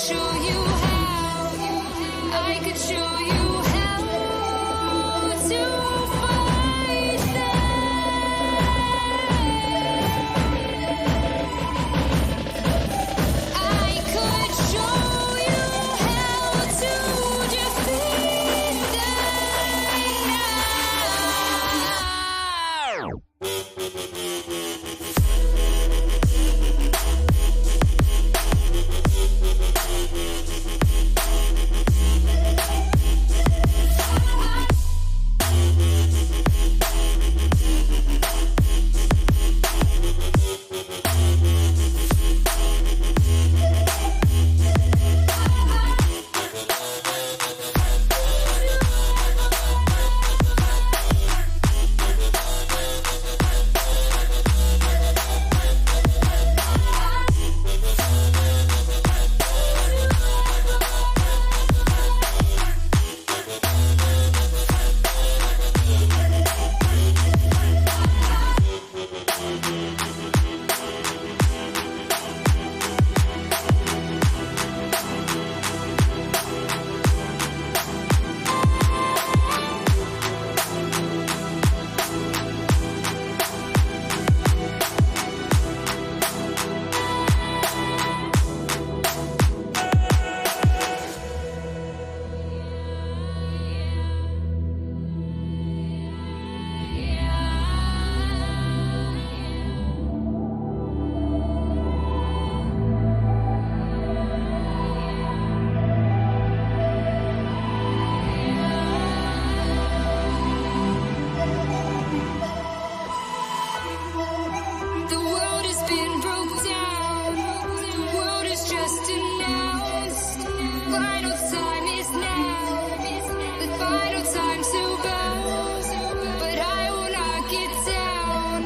show you how. I could show you how to fight them. I could show you how to defeat The world has been broke down. The world is just announced. Final time is now. The final time to bow. But I will not get down.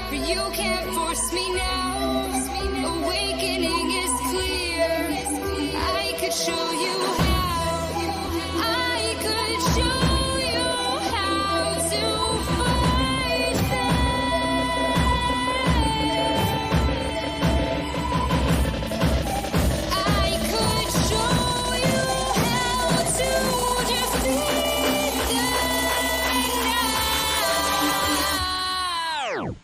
For you can't force me now. Awakening is clear. I could show you how. I could show you how to fight I could show you how to defeat them now.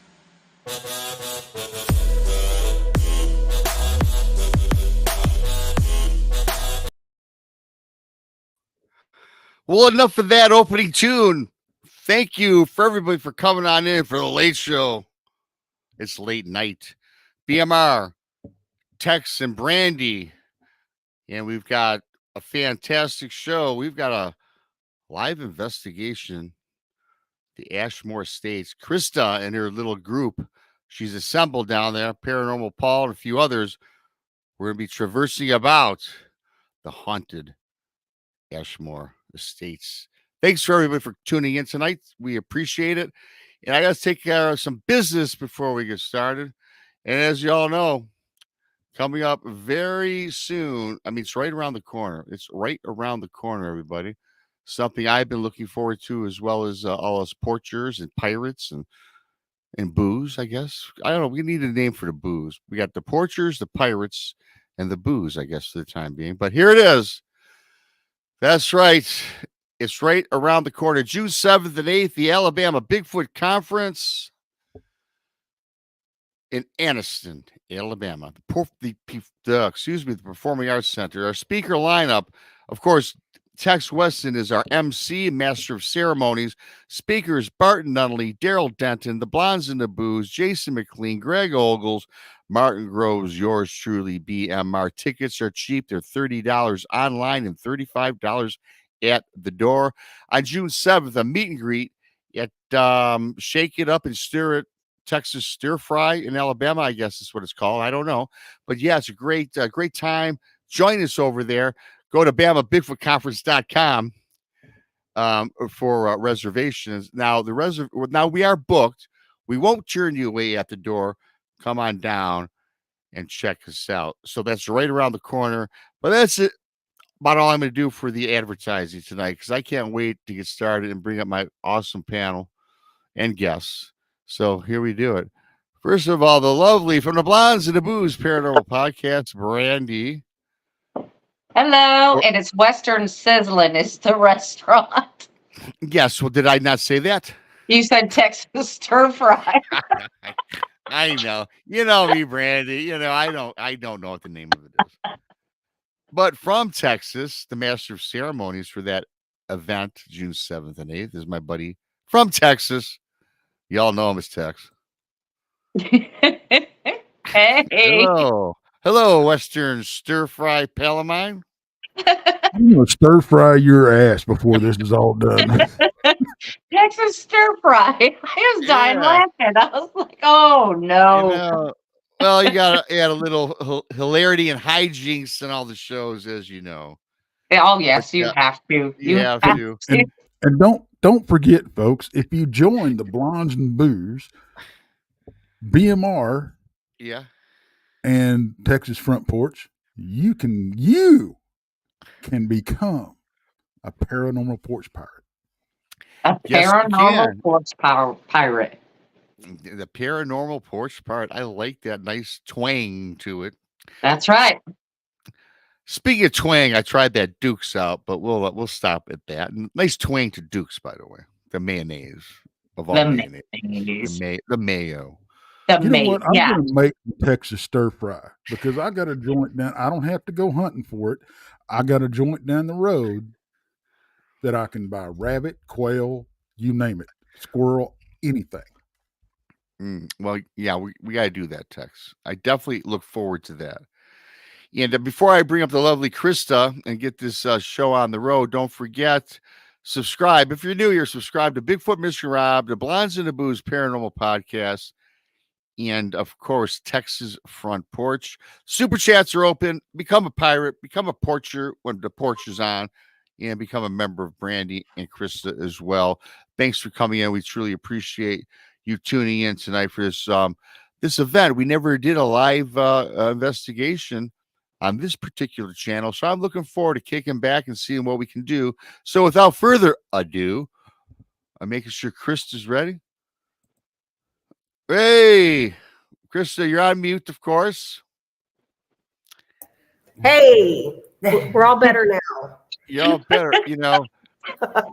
Well, enough of that opening tune. Thank you for everybody for coming on in for the late show. It's late night. BMR, Tex, and Brandy. And we've got a fantastic show. We've got a live investigation. The Ashmore States. KRISTA and her little group. She's assembled down there. Paranormal Paul and a few others. We're going to be traversing about the haunted Ashmore Estates. Thanks for everybody for tuning in tonight. We appreciate it. And I got to take care of some business before we get started. And as you all know, coming up very soon, I mean, it's right around the corner. It's right around the corner, everybody. Something I've been looking forward to, as well as all us poachers and pirates and booze, I guess. I don't know. We need a name for the booze. We got the poachers, the pirates, and the booze, I guess, for the time being. But here it is. That's right. It's right around the corner. June 7th and 8th, the Alabama Bigfoot Conference in Anniston, Alabama. The Performing Arts Center. Our speaker lineup, of course, Tex Weston is our MC, Master of Ceremonies. Speakers, Barton Nunnally, Daryl Denton, the Blondes and the Booze, Jason McLean, Greg Ogles, Martin Groves, yours truly, BMR. Tickets are cheap. They're $30 online and $35 at the door. On June 7th, a meet and greet at Shake It Up and Stir It, Texas Stir Fry in Alabama, I guess is what it's called. I don't know. But yeah, it's a great time. Join us over there. Go to BamaBigfootConference.com for reservations. Now, now we are booked. We won't turn you away at the door. Come on down and check us out. So that's right around the corner. But that's it. About all I'm going to do for the advertising tonight, because I can't wait to get started and bring up my awesome panel and guests. So here we do it. First of all, the lovely from the Blondes and the Booze Paranormal Podcast, Brandy. Hello, and it's Western Sizzlin' is the restaurant. Yes. Well, did I not say that? You said Texas stir fry. I know. You know me, Brandy. I don't know what the name of it is. But from Texas, the master of ceremonies for that event, June 7th and 8th, is my buddy from Texas. Y'all know him as Tex. Hey. Hello. Hello, Western stir fry pal of mine. I'm gonna stir fry your ass before this is all done. Texas stir fry. I was dying laughing. I was like, oh no. Well, you got to add a little hilarity and hijinks in all the shows, as you know. Oh yes, you have to. You have to. And don't forget, folks, if you join the Blondes and Booze, BMR, and Texas Front Porch, you can become a paranormal porch pirate. A paranormal porch pirate. The paranormal porch pirate. I like that nice twang to it. That's right. Speaking of twang, I tried that Duke's out, but we'll stop at that. Nice twang to Duke's, by the way. The mayonnaise of all mayonnaise. The mayo. You know what? I'm going to make Texas stir fry because I got a joint down. I don't have to go hunting for it. I got a joint down the road that I can buy rabbit, quail, you name it, squirrel, anything. Well, yeah, we got to do that, Tex. I definitely look forward to that. And before I bring up the lovely KRISTA and get this show on the road, don't forget, subscribe. If you're new here, subscribe to Bigfoot Mr. Rob, the Blondes and the Booze Paranormal Podcast, and, of course, Texas Front Porch. Super chats are open. Become a pirate. Become a porcher when the porch is on, and become a member of Brandy and KRISTA as well. Thanks for coming in. We truly appreciate you tuning in tonight for this event. We never did a live investigation on this particular channel, so I'm looking forward to kicking back and seeing what we can do. So without further ado, I'm making sure KRISTA's ready. Hey, KRISTA, you're on mute, of course. Hey, we're all better now. You're all better,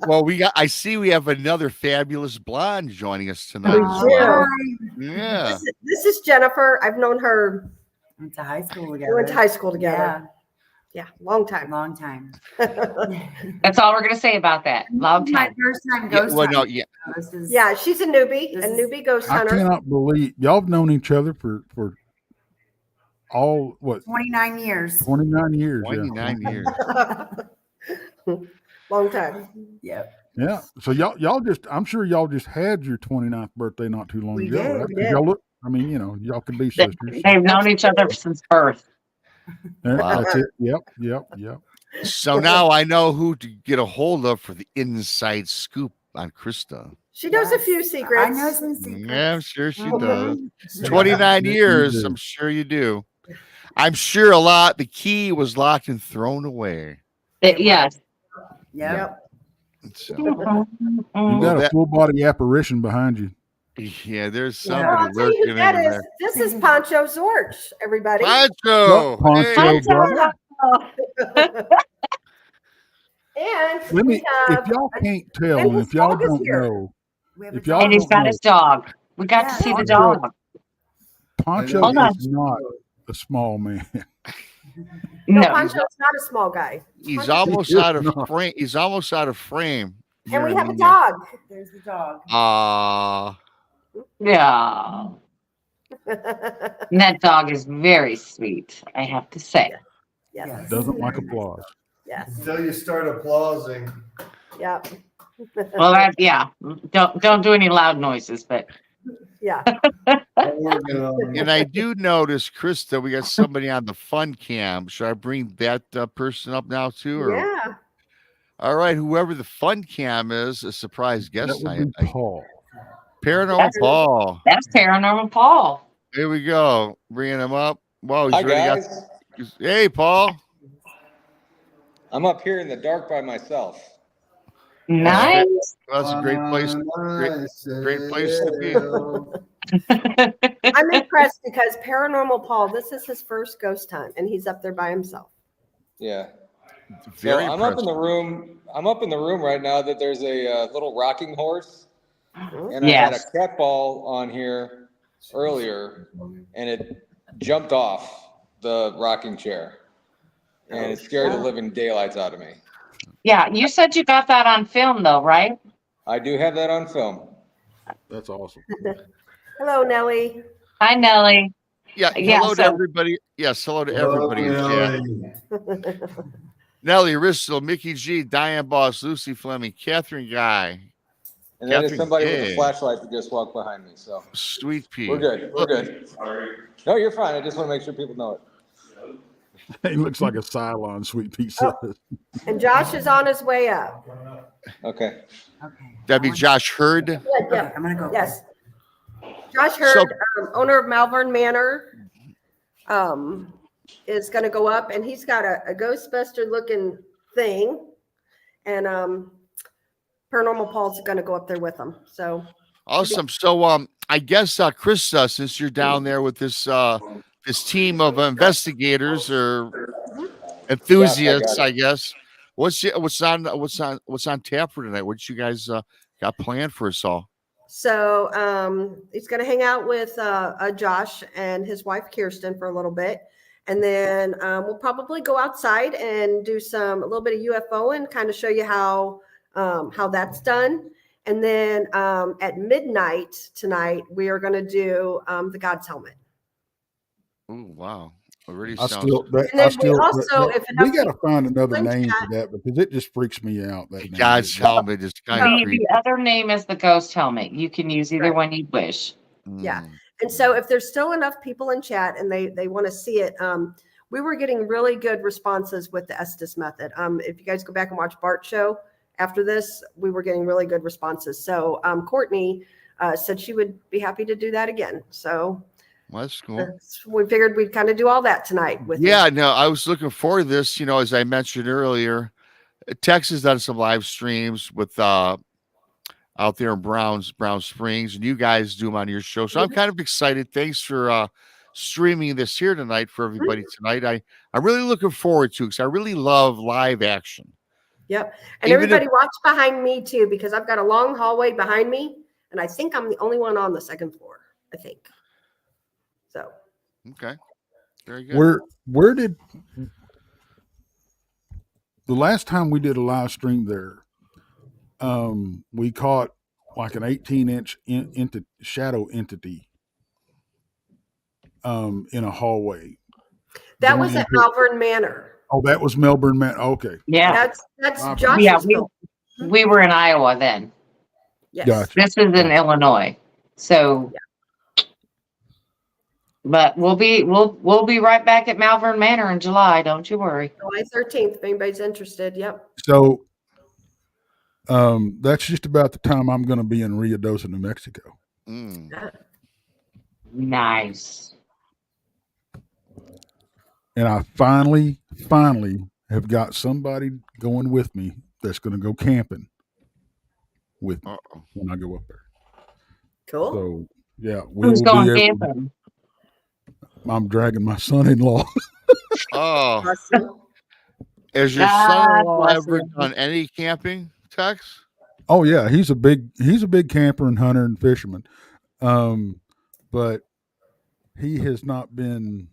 Well, I see we have another fabulous blonde joining us tonight. We do. Yeah. This is Jennifer. I've known her. We went to high school together. We went to high school together. Yeah, long time. Long time. That's all we're gonna say about that. Long time. My first time ghost hunter. Yeah, she's a newbie ghost hunter. I cannot believe y'all have known each other for all 29 years. 29 years. 29 years. Long time. Yep. Yeah. So I'm sure y'all just had your 29th birthday not too long ago. Did. Right? We did. Y'all look, y'all could be sisters. They've known each other since birth. Wow. That's it. Yep. So now I know who to get a hold of for the inside scoop on KRISTA. She knows a few secrets. I know some secrets. Yeah, I'm sure she does. 29 years, I'm sure you do. I'm sure the key was locked and thrown away. Yes. Yep. So, You got a full body apparition behind you. yeah, there's I'll somebody tell you lurking who in that is. there. This is Poncho Zorch, everybody. Pancho! Poncho, brother. And if y'all can't tell, and if y'all don't know, If y'all And he's got his dog. We got to see the dog. Poncho Hold on. is not a small man. no, No. Poncho's not a small guy. He's almost out of frame. He's almost out of frame. And we have a dog. There's the dog. Yeah. And that dog is very sweet, I have to say. Yes. Doesn't like applause. Yes. Until you start applauding. Yep. Well, don't do any loud noises, but Yeah. And I do notice, KRISTA, we got somebody on the fun cam. Should I bring that person up now too? Or? Yeah. All right, whoever the fun cam is, a surprise guest. That would be Paul. Paranormal Paul. that's Paranormal Paul. Here we go. Bringing him up. Wow, he's Hi, already guys. Hey, Paul. I'm up here in the dark by myself. Nice. Well, that's a great place. Great place to be. I'm impressed because Paranormal Paul, this is his first ghost hunt, and he's up there by himself. Yeah. Very I'm up in the room. I'm up in the room right now that there's a little rocking horse, and I had a cat ball on here earlier, and it jumped off the rocking chair, and it scared the living daylights out of me. Yeah, you said you got that on film, though, right? I do have that on film. That's awesome. Hello, Nellie. Hi, Nellie. Yeah, hello to everybody. Yes, hello to everybody in chat. Nellie, Rissel, Mickey G, Diane Boss, Lucy Fleming, Catherine Guy. And then there's somebody with a flashlight that just walked behind me. So Sweet Pea. We're good. We're good. Sorry. No, you're fine. I just want to make sure people know it. He looks like a Cylon, Sweet Pea says. And Josh is on his way up. Okay. That'd be Josh Hurd. Yeah. I'm gonna go. Yes. Josh Hurd, owner of Malvern Manor, is going to go up, and he's got a Ghostbuster looking thing, and Paranormal Paul's going to go up there with him. So awesome. So I guess KRISTA, since you're down there with this this team of investigators or enthusiasts, I guess. What's on tap for tonight? What you guys got planned for us all? So he's going to hang out with Josh and his wife Kirsten for a little bit, and then we'll probably go outside and do a little bit of UFO and kind of show you how that's done. And then at midnight tonight, we are going to do the God's Helmet. Oh wow! Already we got to find another name for that because it just freaks me out. That God's Helmet is kind of creepy. The other name is the Ghost Helmet. You can use either one you wish. Yeah. And so if there's still enough people in chat and they want to see it, we were getting really good responses with the Estus method. If you guys go back and watch Bart's show after this, we were getting really good responses. So Courtney said she would be happy to do that again. So well, that's cool. We figured we'd kind of do all that tonight with no, I was looking forward to this, as I mentioned earlier. Tex has done some live streams with out there in Brown Springs, and you guys do them on your show. So I'm kind of excited. Thanks for streaming this here tonight for everybody tonight. I'm really looking forward to it because I really love live action. Yep. And everybody watch behind me too, because I've got a long hallway behind me, and I think I'm the only one on the second floor, I think. So okay, very good. Where did the last time we did a live stream there? We caught like an 18-inch shadow entity in a hallway. That was at Malvern Manor. Oh, that was Melbourne Manor. Okay, yeah, that's Josh's. Yeah, we were in Iowa then. Yes, gotcha. This is in Illinois. So. Yeah. But we'll be right back at Malvern Manor in July. Don't you worry. July 13th, if anybody's interested. Yep. So that's just about the time I'm going to be in Ruidoso, New Mexico. Nice. And I finally have got somebody going with me that's going to go camping with me when I go up there. Cool. So yeah, who's going camping? I'm dragging my son-in-law. Oh, has your son-in-law ever done any camping, Tex? Oh yeah, he's a big camper and hunter and fisherman, but he has not been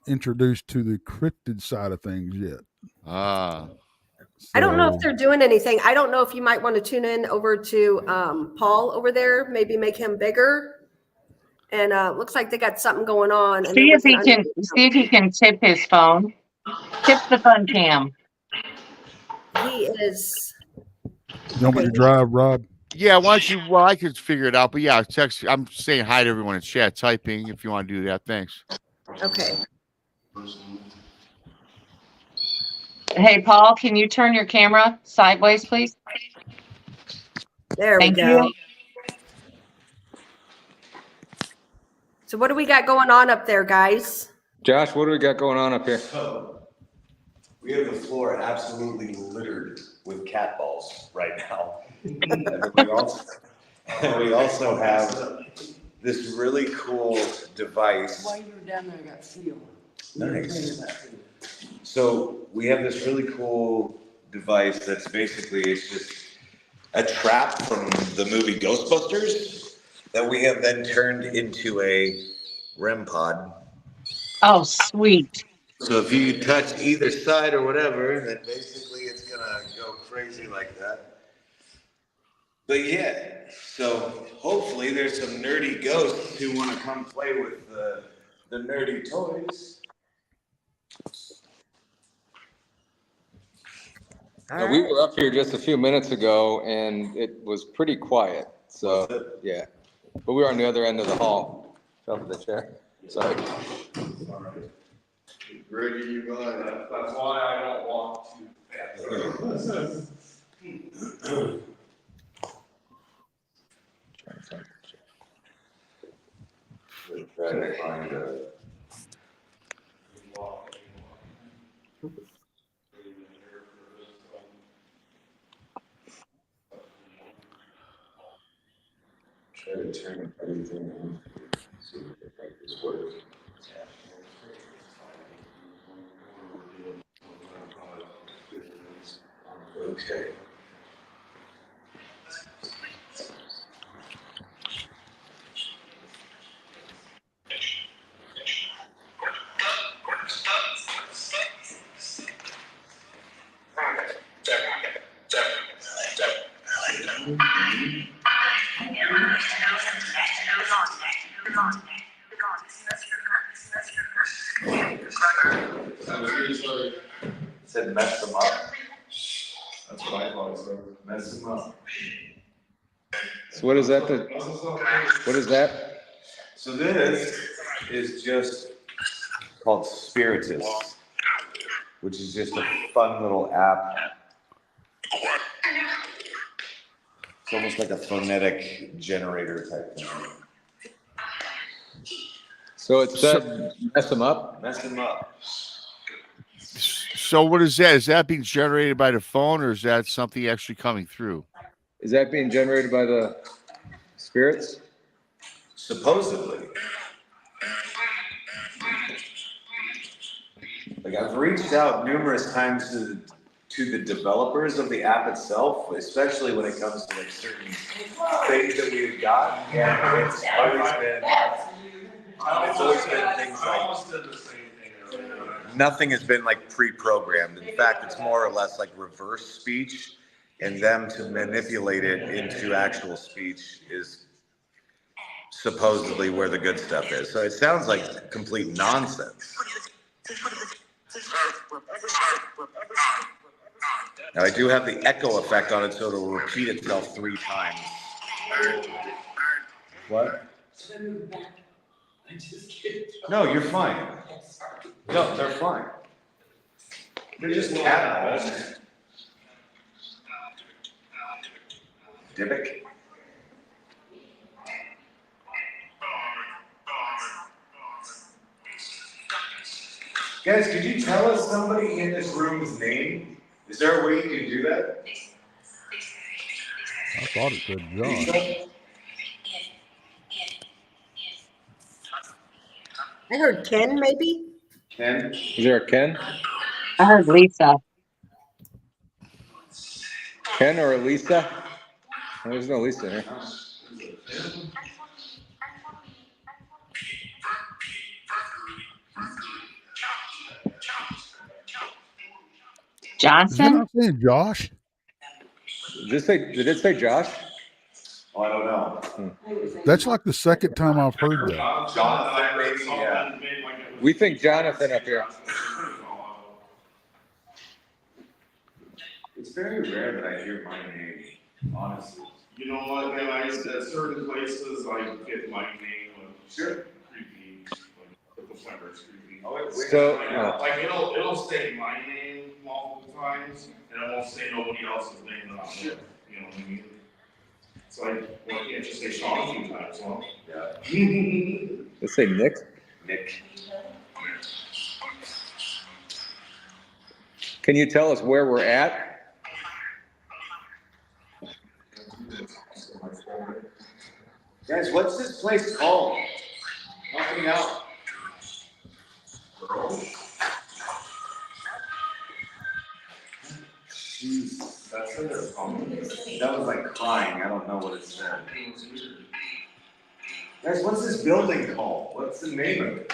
introduced to the cryptid side of things yet. I don't know if they're doing anything. I don't know if you might want to tune in over to Paul over there, maybe make him bigger. And looks like they got something going on. See if he can tip his phone. Tip the phone cam. He is. You want me to drive, Rob? Yeah, why don't you? Well, I could figure it out. But yeah, text. I'm saying hi to everyone in chat, typing if you want to do that. Thanks. Okay. Hey, Paul, can you turn your camera sideways, please? There we go. You. So what do we got going on up there, guys? Josh, what do we got going on up here? So, we have the floor absolutely littered with cat balls right now. And we also have this really cool device. While you were down there, I got sealed. Nice. So we have this really cool device that's basically, it's just a trap from the movie Ghostbusters that we have then turned into a REM pod. Oh, sweet. So if you touch either side or whatever, then basically it's gonna go crazy like that. But yeah, so hopefully there's some nerdy ghosts who want to come play with the nerdy toys. Now, we were up here just a few minutes ago and it was pretty quiet. So, yeah. But we were on the other end of the hall. Fell to the chair. Sorry. Grady, you go ahead. That's why I don't walk too fast. Try to find a. Try to turn everything on. See if this works. Okay. Said mess them up. That's what I thought it said. Mess them up. So what is that? What is that? So this is just called Spiritus, which is just a fun little app. It's almost like a phonetic generator type thing. So it said mess them up? Mess them up. So what is that? Is that being generated by the phone, or is that something actually coming through? Is that being generated by the spirits? Supposedly. Like, I've reached out numerous times to the developers of the app itself, especially when it comes to like certain things that we've got, and it's always been things like nothing has been like pre-programmed. In fact, it's more or less like reverse speech, and them to manipulate it into actual speech is supposedly where the good stuff is. So it sounds like complete nonsense. Now I do have the echo effect on it, so it'll repeat itself 3 times. What? No, you're fine. No, they're fine. They're just cat balls. Dybbuk. Guys, could you tell us somebody in this room's name? Is there a way you can do that? I thought it said John. I heard Ken, maybe. Ken? Is there a Ken? I heard Lisa. Ken or Lisa? There's no Lisa here. Johnson? Is it not saying Josh? Did it say Josh? Oh, I don't know. That's like the second time I've heard that. Jonathan, maybe, yeah. We think Jonathan up here. It's very rare that I hear my name, honestly. You know what, man, I used to, at certain places, I get my name, Sure. creepy, like, the flavor is creepy. Oh, wait, So, Like, it'll say my name multiple times, and it won't say nobody else's name that I'm with, you know what I mean? It's like, well, you can't just say Sean a few times, well. Yeah. Let's say Nick. Nick. Can you tell us where we're at? Guys, what's this place called? Help me out. Jesus, that's what they're calling. That was like crying. I don't know what it said. Guys, what's this building called? What's the name of it?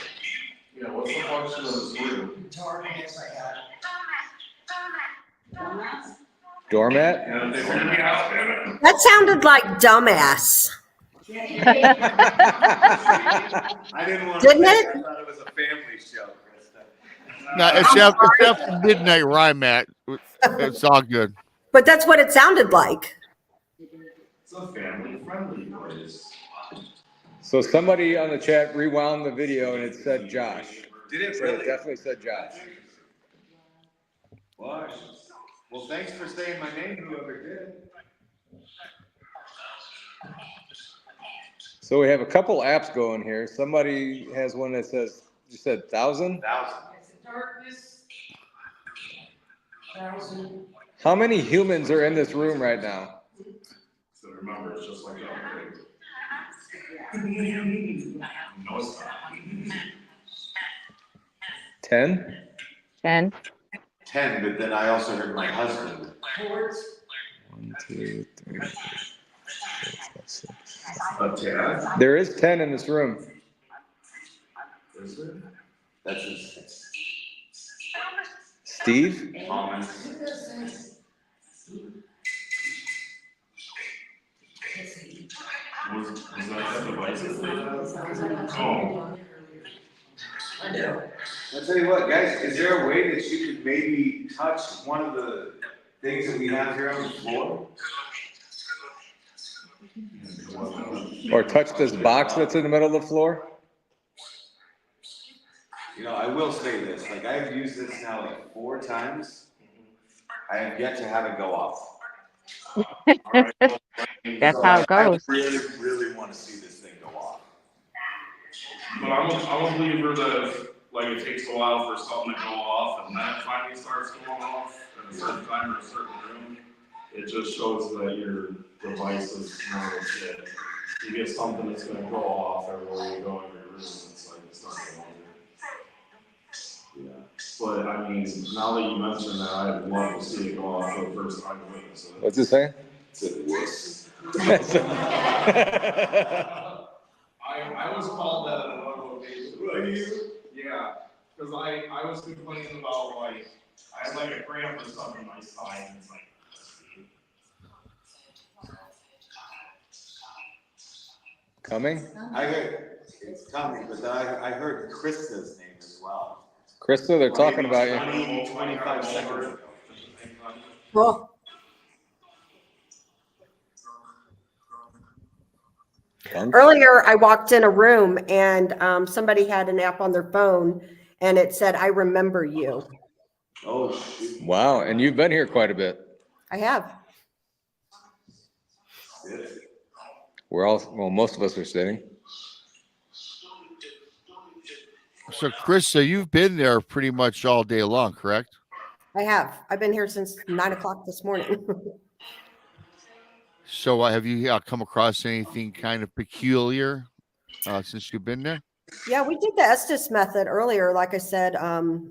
Yeah, what's the function of this room? Doormat? And they figured me out, damn it. That sounded like dumbass. I didn't want to Didn't say it? I thought it was a family show, Krista. No, it's after midnight where I'm at. It's all good. But that's what it sounded like. It's a family-friendly place. So somebody on the chat rewound the video and it said Josh. Did it So really? it definitely said Josh. Well, thanks for saying my name, whoever did. So we have a couple apps going here. Somebody has one that says, you said 1,000? 1,000. How many humans are in this room right now? So remember, it's just like that. No, it's not. 10? 10. 10, but then I also heard my husband. 1, 2, 3, 4, 5, 6. A tad? There is 10 in this room. Is there? That's his Steve? Thomas. Was that the devices they had? Oh. I'll tell you what, guys, is there a way that you could maybe touch one of the things that we have here on the floor? Or touch this box that's in the middle of the floor? You know, I will say this, like I've used this now like 4 times. I have yet to have it go off. That's how it goes. I really, really want to see this thing go off. But I'm a believer that like it takes a while for something to go off, and that finally starts going off at a certain time or a certain room. It just shows that your device is more legit. You get something that's going to go off everywhere you go in your room. It's like it's not going on. Yeah, but I mean, now that you mentioned that, I'd love to see it go off for the first time to witness it. What's it saying? It's a wuss. I was called that at one location. Yeah, because I was complaining about like I had like a cramp or something in my side, and it's like. Coming? I heard it's coming, but then I heard KRISTA's name as well. Krista, they're talking about you. 20, 25 seconds ago. Well, earlier I walked in a room and somebody had an app on their phone and it said, "I remember you." Oh, shoot. Wow, and you've been here quite a bit. I have. Well, most of us are sitting. So, Krista, you've been there pretty much all day long, correct? I have. I've been here since 9 o'clock this morning. So, have you come across anything kind of peculiar since you've been there? Yeah, we did the Estus method earlier, like I said,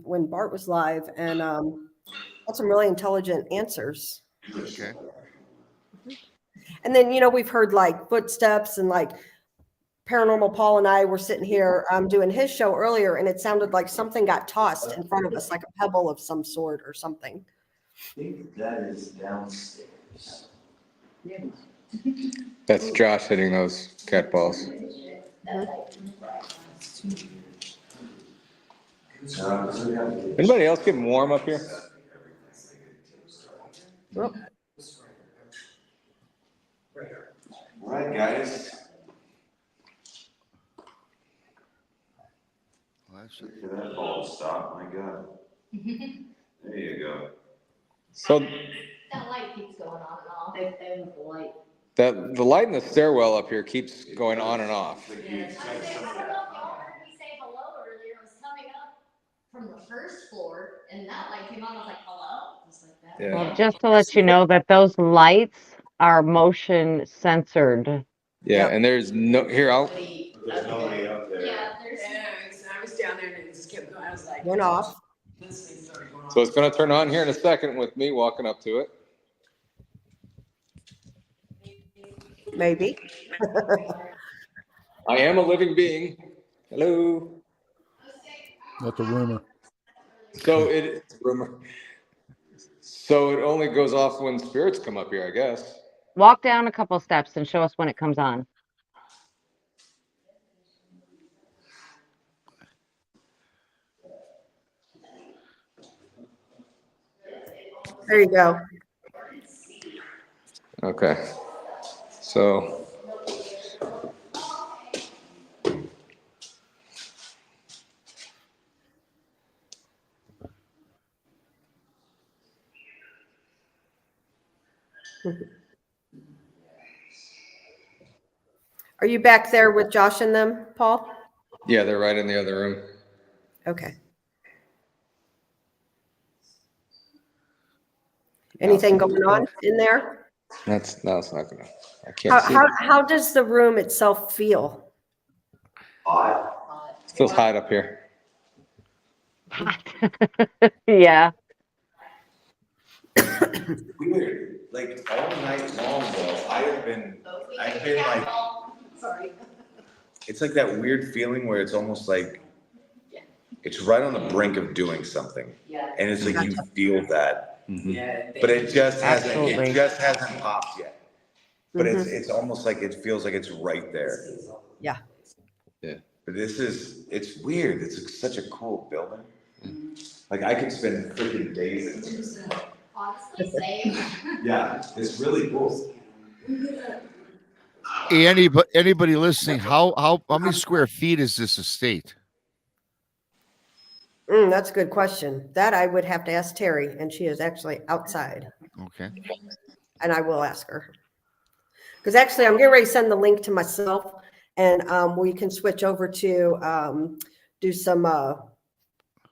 when Bart was live, and got some really intelligent answers. Okay. And then, you know, we've heard like footsteps and like Paranormal Paul and I were sitting here doing his show earlier, and it sounded like something got tossed in front of us, like a pebble of some sort or something. I think that is downstairs. That's Josh hitting those cat balls. Anybody else getting warm up here? Oh. All right, guys. Look at that ball stop. My God. There you go. So That light keeps going on and off. The light. the light in the stairwell up here keeps going on and off. I don't know if y'all heard me say hello earlier. I was coming up from the first floor, and that light came on. I was like, hello? Just like that. Yeah. Well, just to let you know that those lights are motion censored. Yeah, and there's no here. There's nobody up there. Yeah, there's. I was down there and it just kept going. I was like, Went off. This thing started going So it's going to turn on here in a second with me walking up to it. Maybe. I am a living being. Hello. That's a rumor. So it's a rumor. So it only goes off when spirits come up here, I guess. Walk down a couple steps and show us when it comes on. There you go. Okay. So Are you back there with Josh and them, Paul? yeah, they're right in the other room. Okay. Anything going on in there? It's not gonna. I can't see. How does the room itself feel? It feels hot up here. Yeah. Weird. Like all night long though, I've been like, Sorry. it's like that weird feeling where it's almost like it's right on the brink of doing something. And it's like you feel that. Mm-hmm. But it just hasn't Absolutely. popped yet. But it's almost like it feels like it's right there. Yeah. Yeah. But it's weird. It's such a cool building. Like I could spend freaking days in this. Honestly, same. Yeah, it's really cool. Hey, anybody listening, how many square feet is this estate? That's a good question. That I would have to ask Terry, and she is actually outside. Okay. And I will ask her. Because actually, I'm getting ready to send the link to myself, and we can switch over to do some,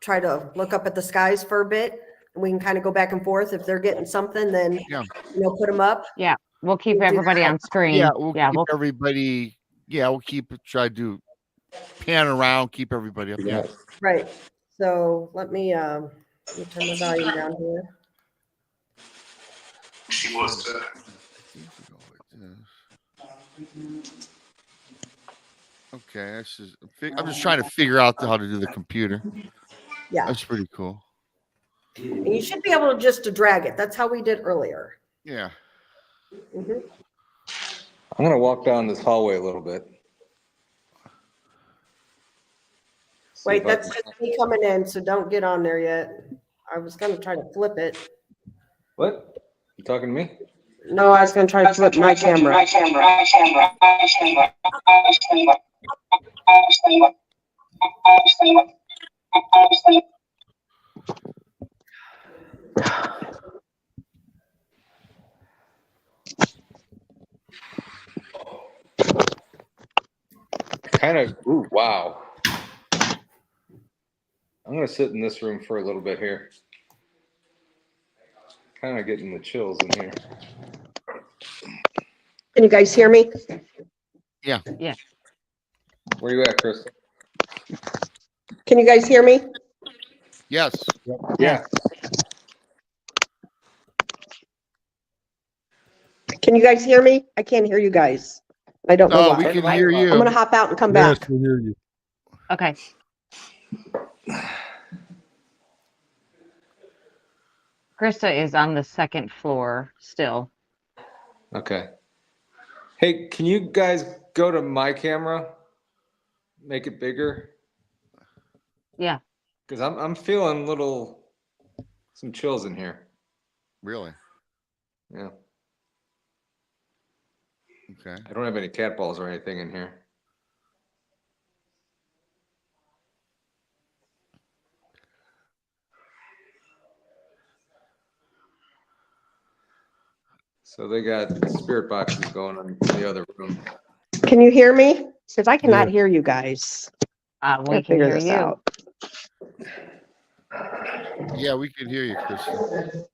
try to look up at the skies for a bit. And we can kind of go back and forth. If they're getting something, then, put them up. Yeah. We'll keep everybody on screen. Yeah, we'll keep everybody. Yeah, we'll try to pan around, keep everybody up. Yeah. Right. So let me turn the volume down here. She wants to. Okay, I'm just trying to figure out how to do the computer. Yeah, that's pretty cool. And you should be able to just drag it. That's how we did earlier. Yeah. Mm-hmm. I'm gonna walk down this hallway a little bit. Wait, that's just me coming in, so don't get on there yet. I was gonna try to flip it. What? You talking to me? No, I was gonna try to flip my camera. Kind of. Ooh, wow. I'm gonna sit in this room for a little bit here. Kind of getting the chills in here. Can you guys hear me? Yeah. Yeah. Where you at, Chris? Can you guys hear me? Yes. Yeah. Can you guys hear me? I can't hear you guys. I don't know Oh, why. we can hear you. I'm gonna hop out and come Yes, back. we hear you. Okay. KRISTA is on the second floor still. Okay. Hey, can you guys go to my camera? Make it bigger? Yeah. Because I'm feeling some chills in here. Really? Yeah. Okay. I don't have any cat balls or anything in here. So they got spirit boxes going on in the other room. Can you hear me? Because I cannot hear you guys. We can hear you. Out. Yeah, we can hear you, Kristen.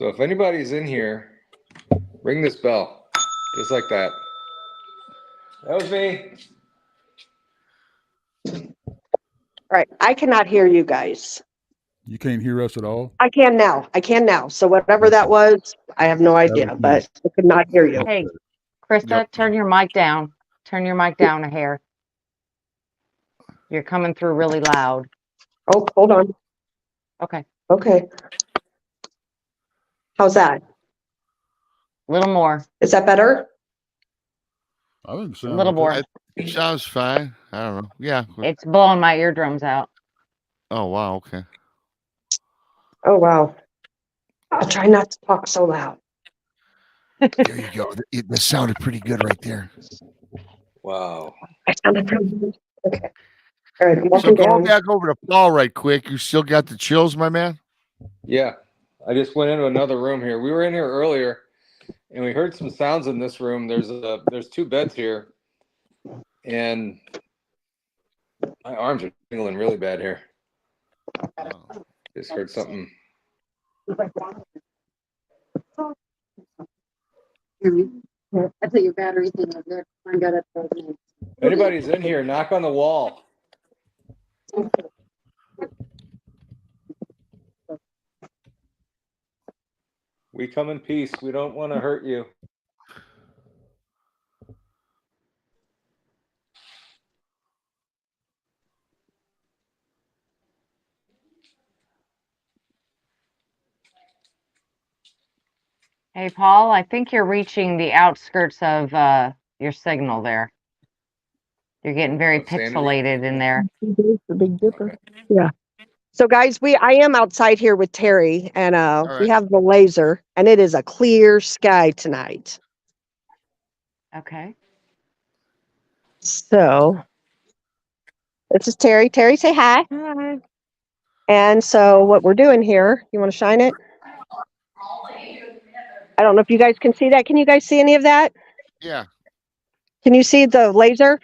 So if anybody's in here, ring this bell, just like that. That was me. All right. I cannot hear you guys. You can't hear us at all? I can now. So whatever that was, I have no idea, but I could not hear you. Hey, Krista, turn your mic down. Turn your mic down a hair. You're coming through really loud. Oh, hold on. Okay. Okay. How's that? A little more. Is that better? I think so. A little more. It sounds fine. I don't know. Yeah. It's blowing my eardrums out. Oh, wow. Okay. Oh, wow. I'll try not to talk so loud. There you go. That sounded pretty good right there. Wow. I sounded pretty good. Okay. All right. I'm So walking going down. back over to Paul right quick, you still got the chills, my man? Yeah. I just went into another room here. We were in here earlier, and we heard some sounds in this room. There's 2 beds here, and my arms are tingling really bad here. Just heard something. I think your battery thing is good. I got it. If anybody's in here, knock on the wall. We come in peace. We don't want to hurt you. Hey, Paul, I think you're reaching the outskirts of your signal there. You're getting very pixelated in there. The Big Dipper. Yeah. So guys, I am outside here with Terry, and right. we have the laser, and it is a clear sky tonight. Okay. So this is Terry. Terry, say hi. Hi. And so what we're doing here, you want to shine it? I don't know if you guys can see that. Can you guys see any of that? Yeah. Can you see the laser?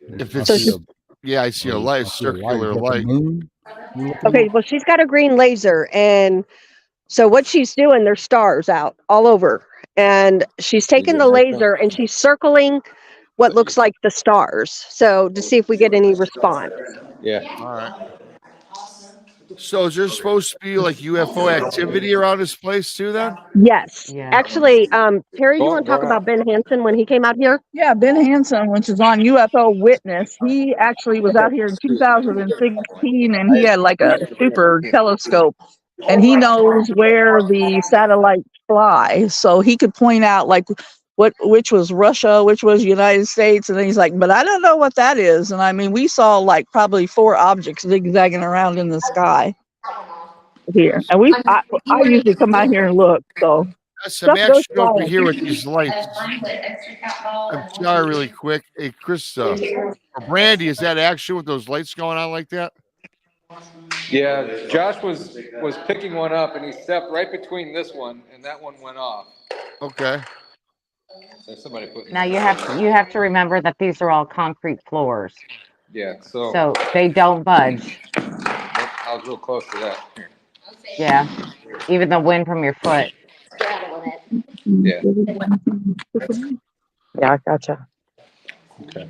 If I it's see a- yeah, I see a light, circular Is that the light. moon you're looking Okay, at? well, she's got a green laser, and so what she's doing, there's stars out all over, and she's taking the laser and she's circling what looks like the stars, so to see if we get any response. Yeah. All right. So is there supposed to be like UFO activity around this place too then? Yes. Yeah. Actually, Terry, you want to talk about Ben Hansen when he came out here? Yeah, Ben Hansen, which is on UFO Witness, he actually was out here in 2016, and he had like a super telescope, and he knows where the satellites fly, so he could point out like which was Russia, which was United States, and then he's like, but I don't know what that is. And I mean, we saw like probably 4 objects zigzagging around in the sky here, and I usually come out here and look. So Yes, I'm stuff goes actually over flying. here with these lights. I'm sorry, really quick. Hey, KRISTA or Brandy, is that actually with those lights going on like that? Yeah. Josh was picking one up, and he stepped right between this one, and that one went off. Okay. So somebody put. Now you have to remember that these are all concrete floors, Yeah. So so they don't budge. I was real close to that. Here. Yeah. Even the wind from your foot. Yeah. Yeah, I gotcha. Okay.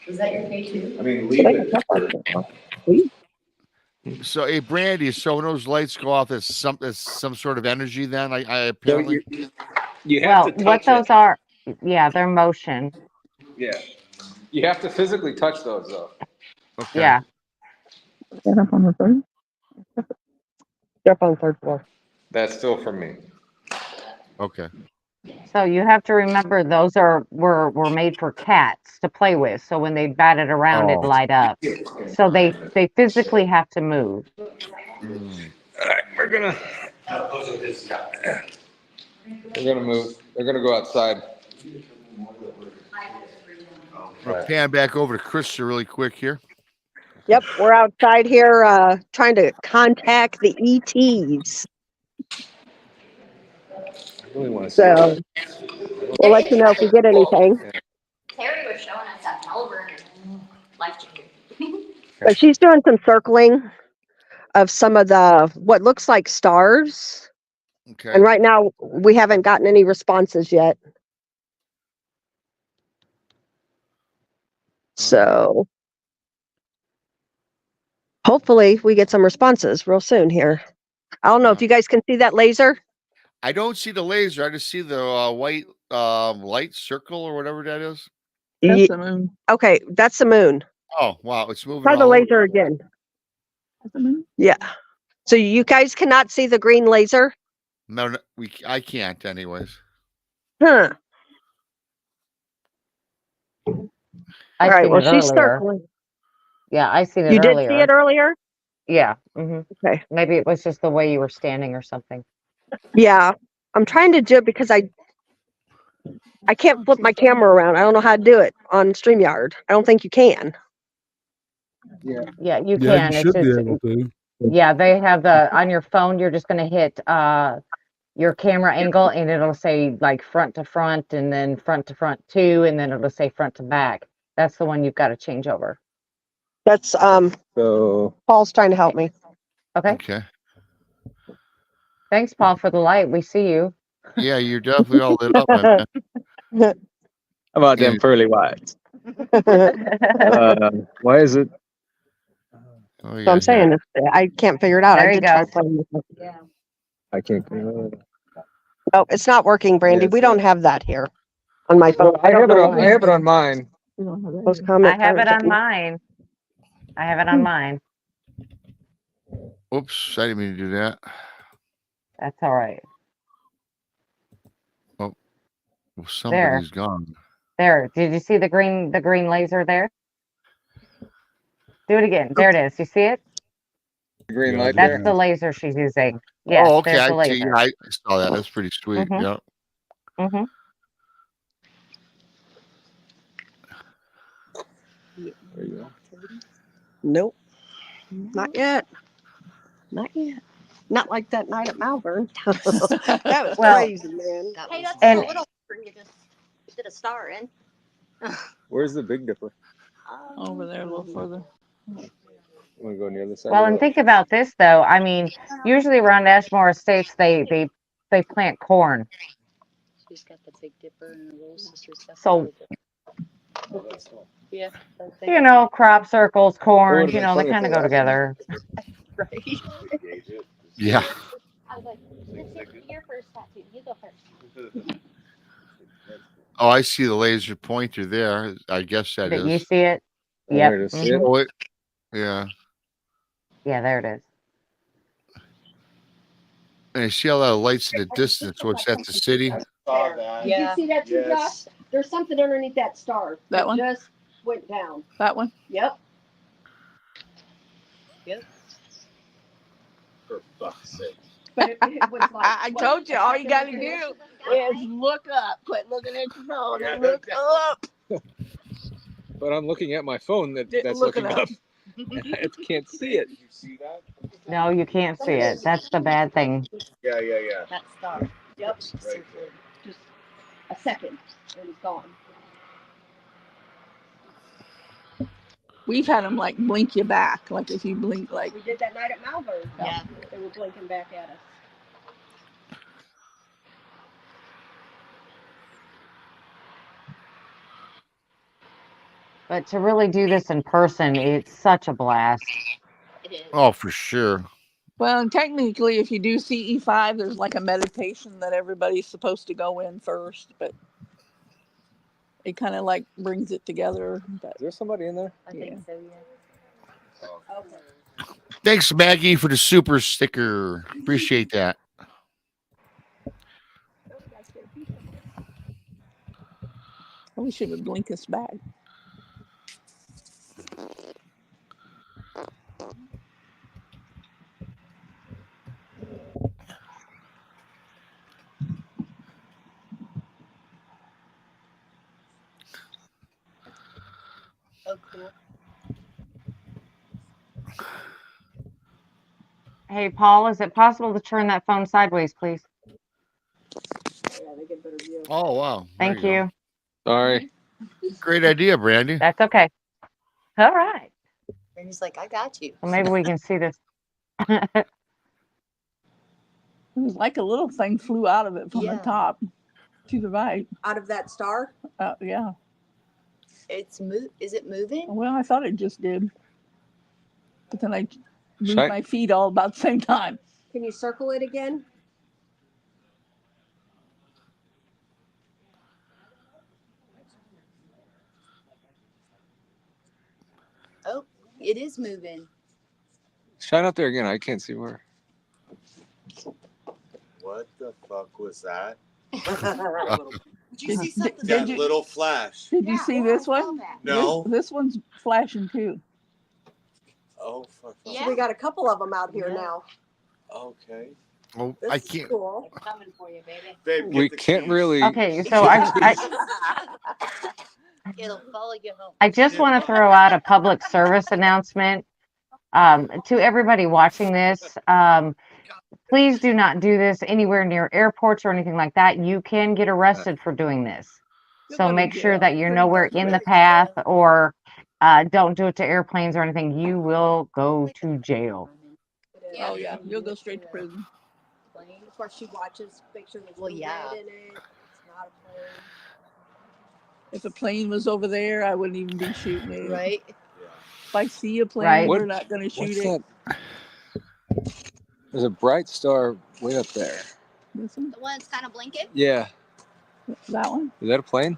Was that your K2? I mean, leave it. So, hey, Brandy, so when those lights go off, there's some sort of energy then, I apparently. You have Well, to touch what those it. are, yeah, they're motion. Yeah. You have to physically touch those, though. Okay. Yeah. Get up on the third. You're up on the 3rd floor. That's still from me. Okay. So you have to remember those were made for cats to play with. So when they bat it around, Oh. it'd light up. So they physically have to move. Mm. All right, we're gonna move. They're gonna go outside. We'll pan back over to KRISTA really quick here. Yep, we're outside here trying to contact the ETs. I really want to see. So we'll let you know if we get anything. Terry was showing us that Melbourne, life changing. But she's doing some circling of some of the what looks like stars. Okay. And right now we haven't gotten any responses yet. So hopefully we get some responses real soon here. I don't know if you guys can see that laser. I don't see the laser. I just see the white light circle or whatever that is. That's the moon. Okay, that's the moon. Oh, wow. It's moving. Try the all over. laser again. That's the moon. Yeah. So you guys cannot see the green laser? No, I can't anyways. Huh. I All right, seen well, it she's earlier. circling. Yeah, I seen it You earlier. did see it earlier? Yeah. Okay. Maybe it was just the way you were standing or something. Yeah. I'm trying to do it because I can't flip my camera around. I don't know how to do it on StreamYard. I don't think you can. Yeah, you Yeah, can. you It's should be just, able to. yeah, they have the, on your phone, you're just going to hit your camera angle and it'll say like front to front and then front to front 2 and then it'll say front to back. That's the one you've got to change over. That's So Paul's trying to help me. Okay. Okay. Thanks, Paul, for the light. We see you. Yeah, you're definitely all lit up, my man. how about them pearly whites? Why is it? Oh, So I'm saying I can't figure it out. There I you did try go. playing with it. Yeah. I can't. Oh, it's not working, Brandy. We don't have that here on my phone. I have it on mine. Post I comment. have it on mine. I have it on mine. Oops, I didn't mean to do that. That's all right. Oh, well, somebody's gone. There. Did you see the green laser there? Do it again. There it is. You see it? The green light That's there. the laser she's using. Yes, Oh, okay. there's the I see. laser. Yeah, I saw that. That's pretty sweet. Mhm. Yeah. Mm-hmm. There you go. Nope. Not yet. Not yet. Not like that night at Malvern. That was Well, crazy, man. Hey, that's And- a little you just did a star in. Where's the Big Dipper? Over there a little further. I'm gonna go on the other side. Well, of and the- think about this though. I mean, usually around Ashmore Estates, they plant corn. She's got the Big Dipper and the little sister's got So, yeah. you know, crop circles, corn, would've you been know, they funny if kind of it go was- together. Yeah. I was like, your first tattoo. You go first. Oh, I see the laser pointer there. I guess that Did you is. see it? Oh, Yep. there it is. Mhm. Oh, it, yeah. Yeah, there it is. And I see all that lights in the distance. What's that? The city? Did you see that too, Josh? There's something underneath that star. That one? Just went down. That one? Yep. For fuck's sake. But it was like, I told you, all you gotta do is look up. Quit looking at your phone and look up. But I'm looking at my phone that's Look looking it up. I can't see it. Did you see that? No, you can't see it. That's the bad thing. Yeah, yeah, yeah. that star. Yep. Right. Just a second. It was gone. We've had them like blink you back. Like if you blink, like. We did that night at Malvern. Yeah. They were blinking back at us. But to really do this in person, it's such a blast. It is. Oh, for sure. Well, and technically, if you do CE5, there's like a meditation that everybody's supposed to go in first, but it kind of like brings it together. But Is there somebody in there? I think so, yeah. Okay. Thanks, Maggie, for the super sticker. Appreciate that. we should have blink us back. Oh, cool. Hey, Paul, is it possible to turn that phone sideways, please? Yeah, they get a better view. Oh, wow. There Thank go. you. Sorry. Great idea, Brandy. That's okay. All right. And he's like, I got you. Well, maybe we can see this. It was like a little thing flew out of it from the top to the right. Out of that star? Yeah. Is it moving? Well, I thought it just did. But then I moved my feet all about the same time. Can you circle it again? Oh, it is moving. Shine up there again. I can't see where. What the fuck was that? Did you see something? That little flash. Did you see this one? No. This one's flashing too. Oh, fuck. So we got a couple of them out here now. Okay. Oh, This I is can't. cool. Coming for you, baby. Babe, We can't really. Okay, so It'll follow you home. I just want to throw out a public service announcement to everybody watching this. Please do not do this anywhere near airports or anything like that. You can get arrested for doing this. So make sure that you're nowhere in the path, or don't do it to airplanes or anything. You will go to jail. Oh yeah, you'll go straight to prison. Of course, she watches, make sure there's no lead in it. It's not a plane. If a plane was over there, I wouldn't even be shooting it. Right. If I see a plane, we're not going to shoot it. That? There's a bright star way up there. This one? The one that's kind of blinking? Yeah. That one? Is that a plane?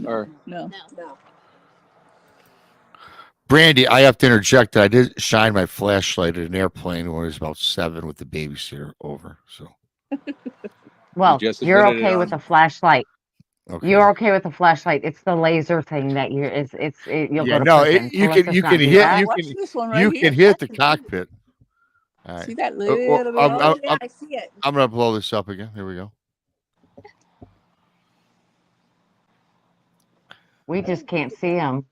Or no? No. Brandy, I have to interject that I did shine my flashlight at an airplane when I was about 7 with the babysitter over. So, well, you're okay with the flashlight. Okay. You're okay with the flashlight. It's the laser thing that you'll yeah, go to no, prison. you can hit hit the cockpit. All right. See that little bit? I see it. I'm gonna blow this up again. Here we go. We just can't see them.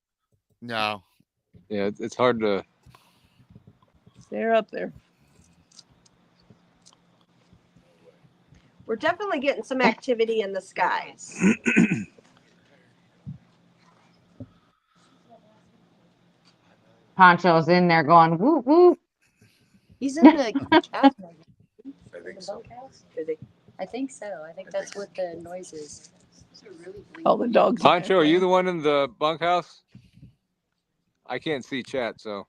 No. Yeah, it's hard to. They're up there. We're definitely getting some activity in the skies. Poncho's in there going whoop whoop. He's in the house. I think so. I think so. I think that's what the noise is. Oh, the dogs. Poncho, are you the one in the bunkhouse? I can't see chat, so.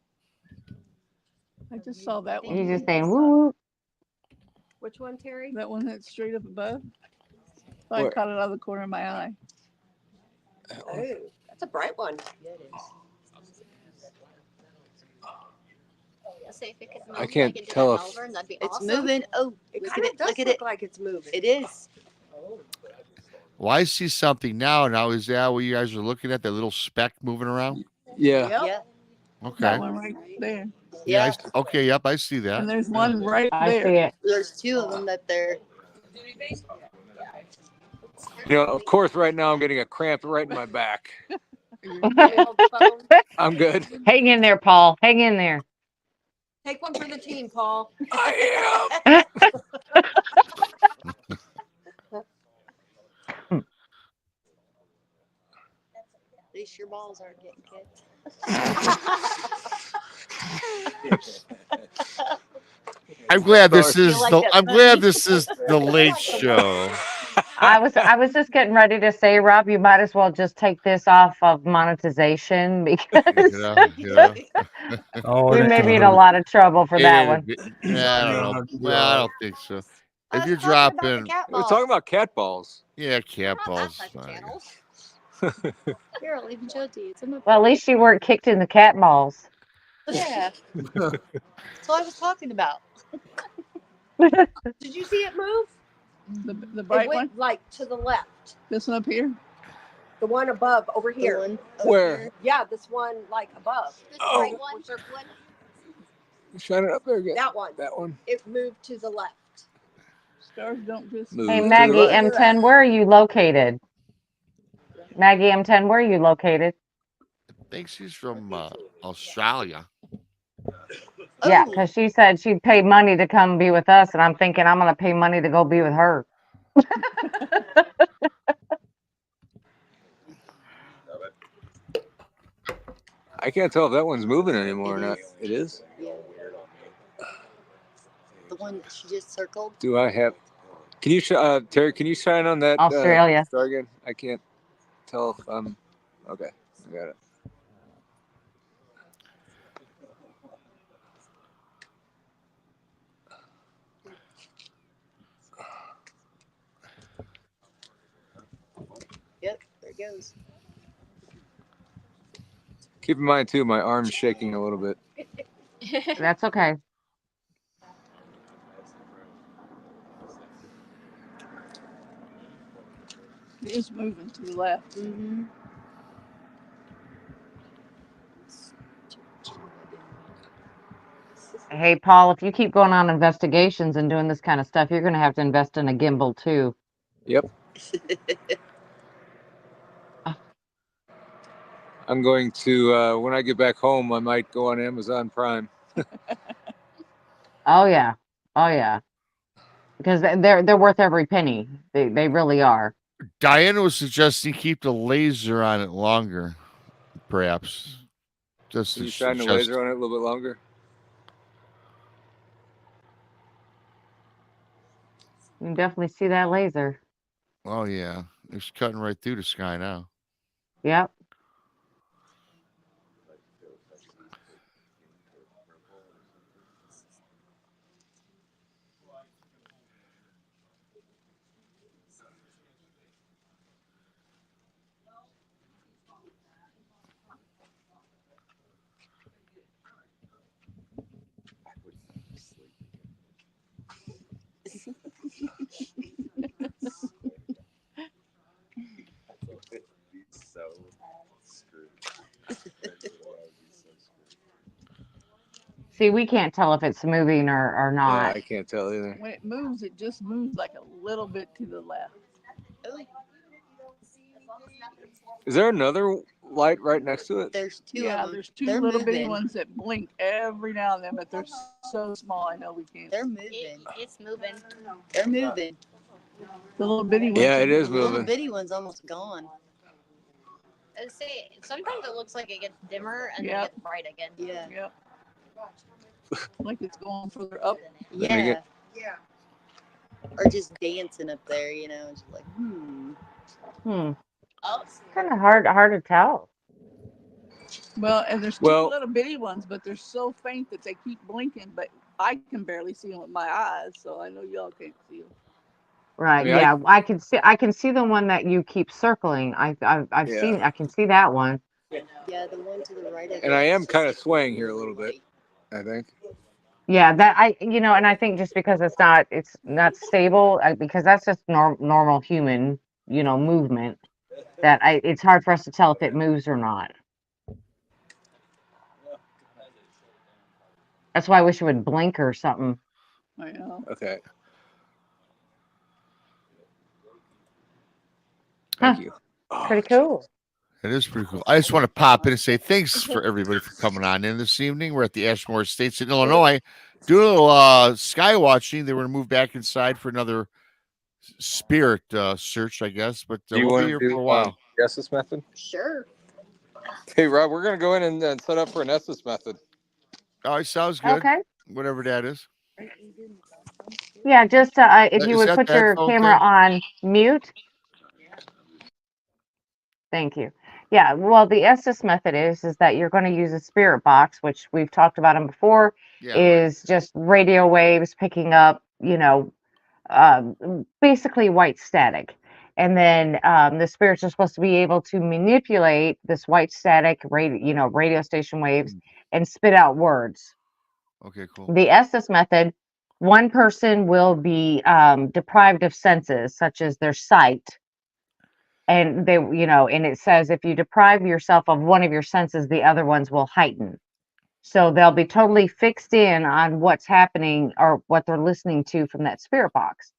I just saw that one. He's just saying whoop. Which one, Terry? That one that's straight up above. I Where? caught it out of the corner of my eye. Oh, that's a bright one. Yeah, it is. Let's see if it can move. I can't like tell if Melbourne. That'd be It's awesome. moving. Oh, It look kind at of it. does Look at look it. like it's moving. It is. Well, I see something now. Now, is that what you guys are looking at? That little speck moving around? Yeah. Yep. Yeah. Okay. That one right there. Yeah. Okay. Yep. I see that. And there's one right I there. see it. There's two of them that they're. You know, of course, right now I'm getting a cramp right in my back. I'm good. Hang in there, Paul. Hang in there. Take one for the team, Paul. I am. At least your balls aren't getting kicked. I'm glad this Feel is like the. that I'm funny. glad this is the late show. I was just getting ready to say, Rob, you might as well just take this off of monetization because Oh, we it may ain't be in gonna a lot of trouble for that one. Yeah, I don't know. Well, I don't think so. If you're dropping, We're talking about cat balls. yeah, cat We're not balls. that type of fine. channel. Here, I'll even show it to you. It's in my Well, at least you weren't kicked in the cat balls. Yeah. That's what I was talking about. Did you see it move? The It bright went one? like to the left. This one up here? The one above over The here. one Where? here. Yeah, this one like above. This Oh. bright We're one. circling. Shine it up there again. That one. That one. It moved to the left. Stars don't just. Move Hey, to the Maggie right. M10, where are you located? Maggie M10, where are you located? I think she's from Australia. Yeah, Oh. because she said she'd pay money to come be with us, and I'm thinking I'm going to pay money to go be with her. I can't tell if that one's moving anymore or not. It is. Yeah. one she just circled? Do I have? Can you, Terry? Can you shine on that Australia. star again? I can't tell if I'm. Okay, I got it. Yep, there it goes. Keep in mind too, my arm's shaking a little bit. That's okay. It is moving to the left. Mm-hmm. Hey, Paul, if you keep going on investigations and doing this kind of stuff, you're going to have to invest in a gimbal too. Yep. I'm going to when I get back home, I might go on Amazon Prime. Oh yeah, oh yeah, because they're worth every penny. They really are. Diana was suggesting keep the laser on it longer, perhaps. Just Can to you shine the suggest- laser on it a little bit longer? You can definitely see that laser. Oh yeah, it's cutting right through the sky now. Yep. See, we can't tell if it's moving or Yeah, not. I can't tell either. When it moves, it just moves like a little bit to the left. Is there another light right next to it? There's two Yeah, of them. there's two They're little bitty moving. ones that blink every now and then, but they're so small. I know we can't. They're moving. It's moving. They're moving. The little bitty ones. Yeah, it is The little moving. bitty one's almost gone. I would say sometimes it looks like it gets dimmer and then Yep. it gets bright again. Yeah. Yep. Like it's going further up. Yeah. Yeah. Or just dancing up there, you know, just like, Oh, Kind of hard to tell. Well, and there's two Well- little bitty ones, but they're so faint that they keep blinking. But I can barely see them with my eyes, so I know y'all can't see them. Right. I mean, Yeah, I can see the one that you keep circling. I've Yeah. seen. I can see that one. yeah, the one to the right of And it I is am just kind of like swaying here a really little bit, white. I think. Yeah, that and I think just because it's not stable, because that's just normal human, movement. That it's hard for us to tell if it moves or not. That's why I wish it would blink or something. I know. Okay. Huh. Thank you. Pretty cool. It is pretty cool. I just want to pop in and say thanks for everybody for coming on in this evening. We're at the Ashmore Estates in Illinois doing a little sky watching. They were going to move back inside for another spirit search, I guess. But Do you we'll want be to here do for a while. Estus method? Sure. Hey, Rob, we're going to go in and set up for an Estus method. All right, sounds good. Okay. Whatever that is. Yeah, just if you Is would that put the your headphone camera thing? on mute. Thank you. Yeah, well, the Estes method is that you're going to use a spirit box, which we've talked about them before, Yeah, right. is just radio waves picking up, basically white static. And then the spirits are supposed to be able to manipulate this white static radio station waves and spit out words. Okay, cool. The Estes method, one person will be deprived of senses, such as their sight. And and it says if you deprive yourself of one of your senses, the other ones will heighten. So they'll be totally fixed in on what's happening or what they're listening to from that spirit box.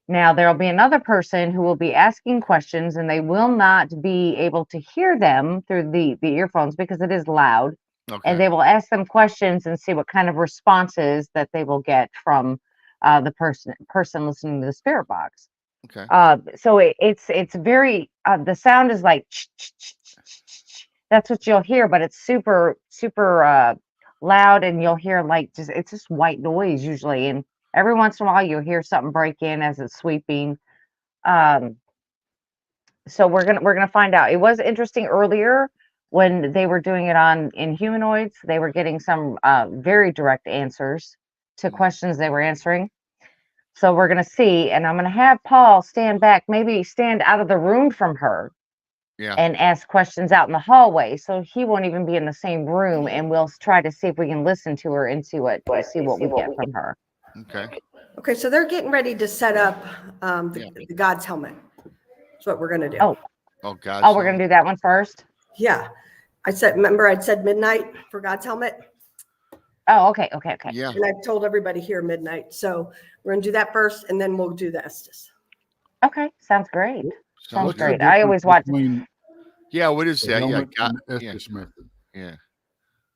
Now, there'll be another person who will be asking questions, and they will not be able to hear them through the earphones because it is loud. Okay. And they will ask them questions and see what kind of responses that they will get from the person listening to the spirit box. Okay. So it's very the sound is like that's what you'll hear, but it's super loud, and you'll hear like it's just white noise usually, and Every once in a while, you'll hear something break in as it's sweeping. So we're gonna find out. It was interesting earlier when they were doing it in humanoids. They were getting some very direct answers to questions they were answering. So we're gonna see, and I'm gonna have Paul stand back, maybe stand out of the room from her, and ask questions out in the hallway. So he won't even be in the same room, and we'll try to see if we can listen to her and see what we get from her. Okay. Okay, so they're getting ready to set up the God's helmet. That's what we're gonna do. Oh, God. Oh, we're gonna do that one first. Yeah, remember I said midnight for God's helmet. Oh, okay. Yeah. And I told everybody here midnight. So we're gonna do that first, and then we'll do the Estus. Okay, sounds great. Sounds What's the great. I always watch. between Yeah, what is the that? helmet Yeah, and the Estus method? Yeah.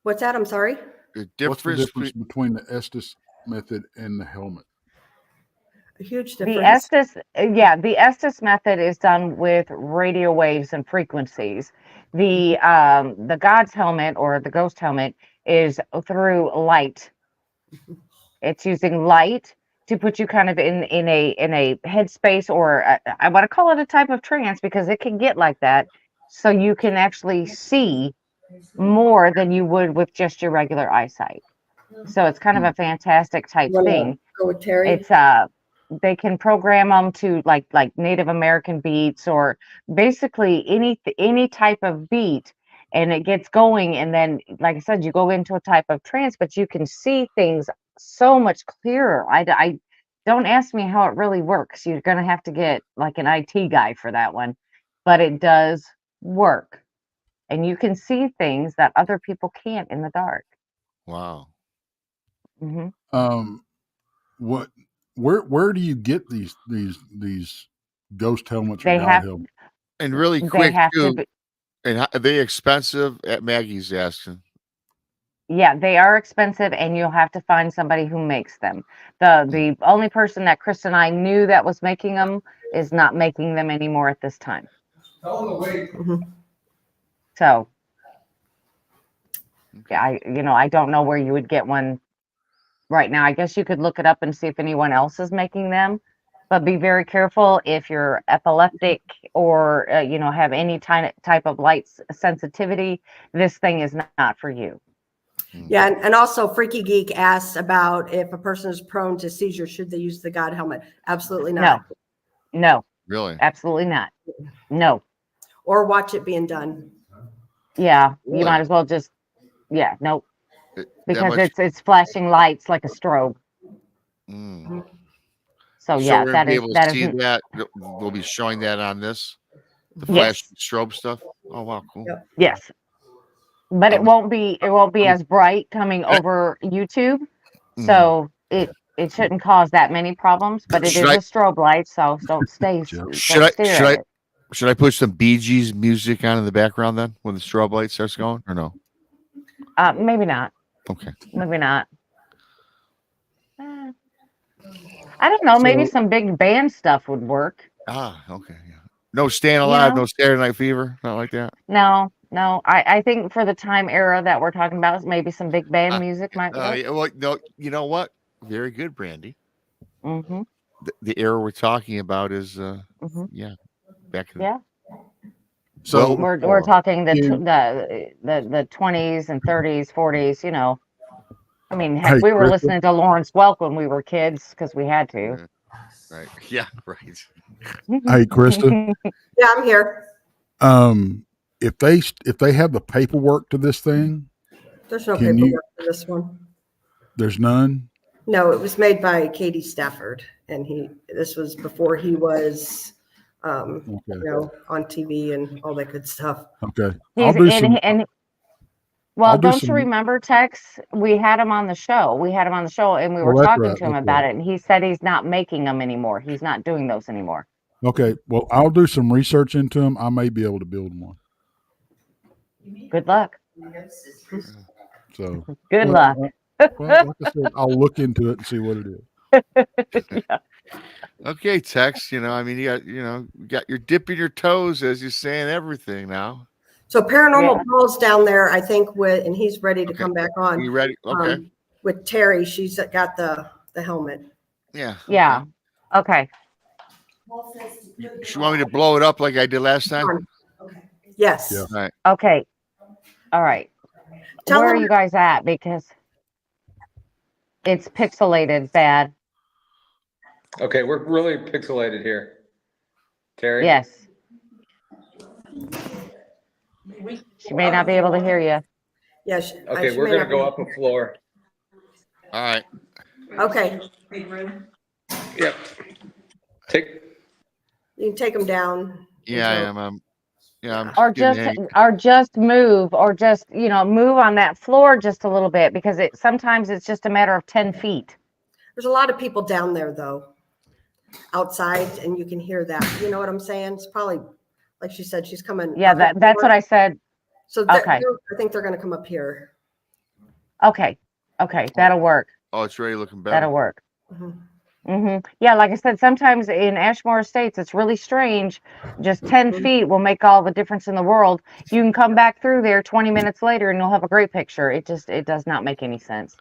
What's that? I'm sorry. The What's the difference between the Estus method and the helmet? A huge The difference. the Estus method is done with radio waves and frequencies. The God's helmet or the ghost helmet is through light. It's using light to put you kind of in a headspace, or I want to call it a type of trance because it can get like that. So you can actually see more than you would with just your regular eyesight. So it's kind of a fantastic type thing. Go with Terry. It's they can program them to like Native American beats or basically any type of beat, and it gets going, and then like I said, you go into a type of trance, but you can see things so much clearer. I don't ask me how it really works. You're gonna have to get like an IT guy for that one, but it does work, and you can see things that other people can't in the dark. Wow. Where do you get these ghost helmets or They God have- helmets? And really They quick have to too. be- And are they expensive? At Maggie's asking. Yeah, they are expensive, and you'll have to find somebody who makes them. The only person that Chris and I knew that was making them is not making them anymore at this time. So, yeah, I don't know where you would get one right now. I guess you could look it up and see if anyone else is making them, but be very careful if you're epileptic or have any type of light sensitivity. This thing is not for you. Yeah, and also Freaky Geek asks about if a person is prone to seizure, should they use the God helmet? Absolutely not. No. Really? Absolutely not. No. Or watch it being done. Yeah, Really? you might as well just nope. That Because much- it's flashing lights like a strobe. Mm. So So yeah, we're gonna that be is able to that see isn't that. We'll be showing that on this, the Yes. flash strobe stuff. Oh wow, cool. yes. But it won't be as bright coming over YouTube. So it shouldn't cause that many problems, but it Should is I- a strobe light, so don't stay Should don't I stare should at I it. should I put some Bee Gees music on in the background then when the strobe light starts going, or no? Maybe not. Okay. Maybe not. I don't know. Maybe So- some big band stuff would work. Ah, okay. Yeah. No Staying Alive, know? no Saturday Night Fever, not like that. No. I think for the time era that we're talking about, maybe some big band music might work. Yeah, well, no, you know what? Very good, Brandy. Mm-hmm. The era we're talking about is Mm-hmm. back in Yeah. So We're talking the you- the 20s and 30s, 40s. I mean, heck, Hey, we were Krista. listening to Lawrence Welk when we were kids because we had to. right. Yeah, right. Hey, Krista. Yeah, I'm here. If they have the paperwork to this thing, There's no Can paperwork you- for this one. there's none. No, it was made by Katie Stafford, and this was before he was, Okay. on TV and all that good stuff. Okay. He's well, I'll do don't you some- remember, Tex? We had him on the show. And we were that's talking right, to him that's about right. it, and he said he's not making them anymore. He's not doing those anymore. Okay. Well, I'll do some research into them. I may be able to build one. Good luck. So Good well, luck. Well, like I said, I'll look into it and see what it is. Okay, Tex. I mean, you got your dipping your toes, as you say, in everything now. So Paranormal Yeah. Paul's down there, I think, and he's ready to come back on. You ready? Okay. With Terry, she's got the helmet. Yeah. Yeah. Okay. You want me to blow it up like I did last time? Yes. Yeah. All right. Okay. All right. Tell Where are them- you guys at? Because it's pixelated bad. Okay, we're really pixelated here. Terry? Yes. She may not be able to hear you. Yes. Okay, we're going to go up a floor. All right. Okay. Yep. You can take them down. Yeah, I am. Yeah, I'm Or getting just hang- or just move or just, you know, move on that floor just a little bit because sometimes it's just a matter of 10 feet. There's a lot of people down there though, outside, and you can hear that. You know what I'm saying? It's probably, like she said, she's coming. Yeah, that's what I said. So Okay. I think they're going to come up here. Okay. Okay. That'll work. Oh, it's really looking better. That'll work. Yeah, like I said, sometimes in Ashmore Estates, it's really strange. Just 10 feet will make all the difference in the world. You can come back through there 20 minutes later and you'll have a great picture. It does not make any sense.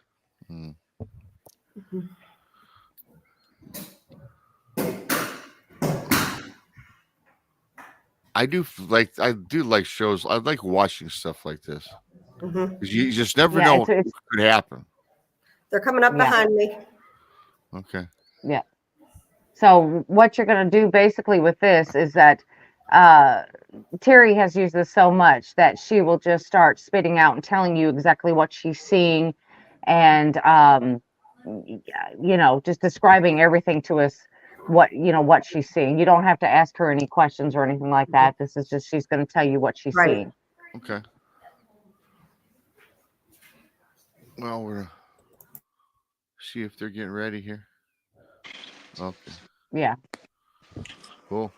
I do like shows. I like watching stuff like this. 'Cause you just never Yeah, know it's- what could happen. They're coming up Yeah. behind me. Okay. Yeah. So what you're going to do basically with this is that Terry has used this so much that she will just start spitting out and telling you exactly what she's seeing and, you know, just describing everything to us, what she's seeing. You don't have to ask her any questions or anything like that. This is just, she's going to tell you what she's seeing. Okay. Well, we're see if they're getting ready here. Okay. Yeah. Cool.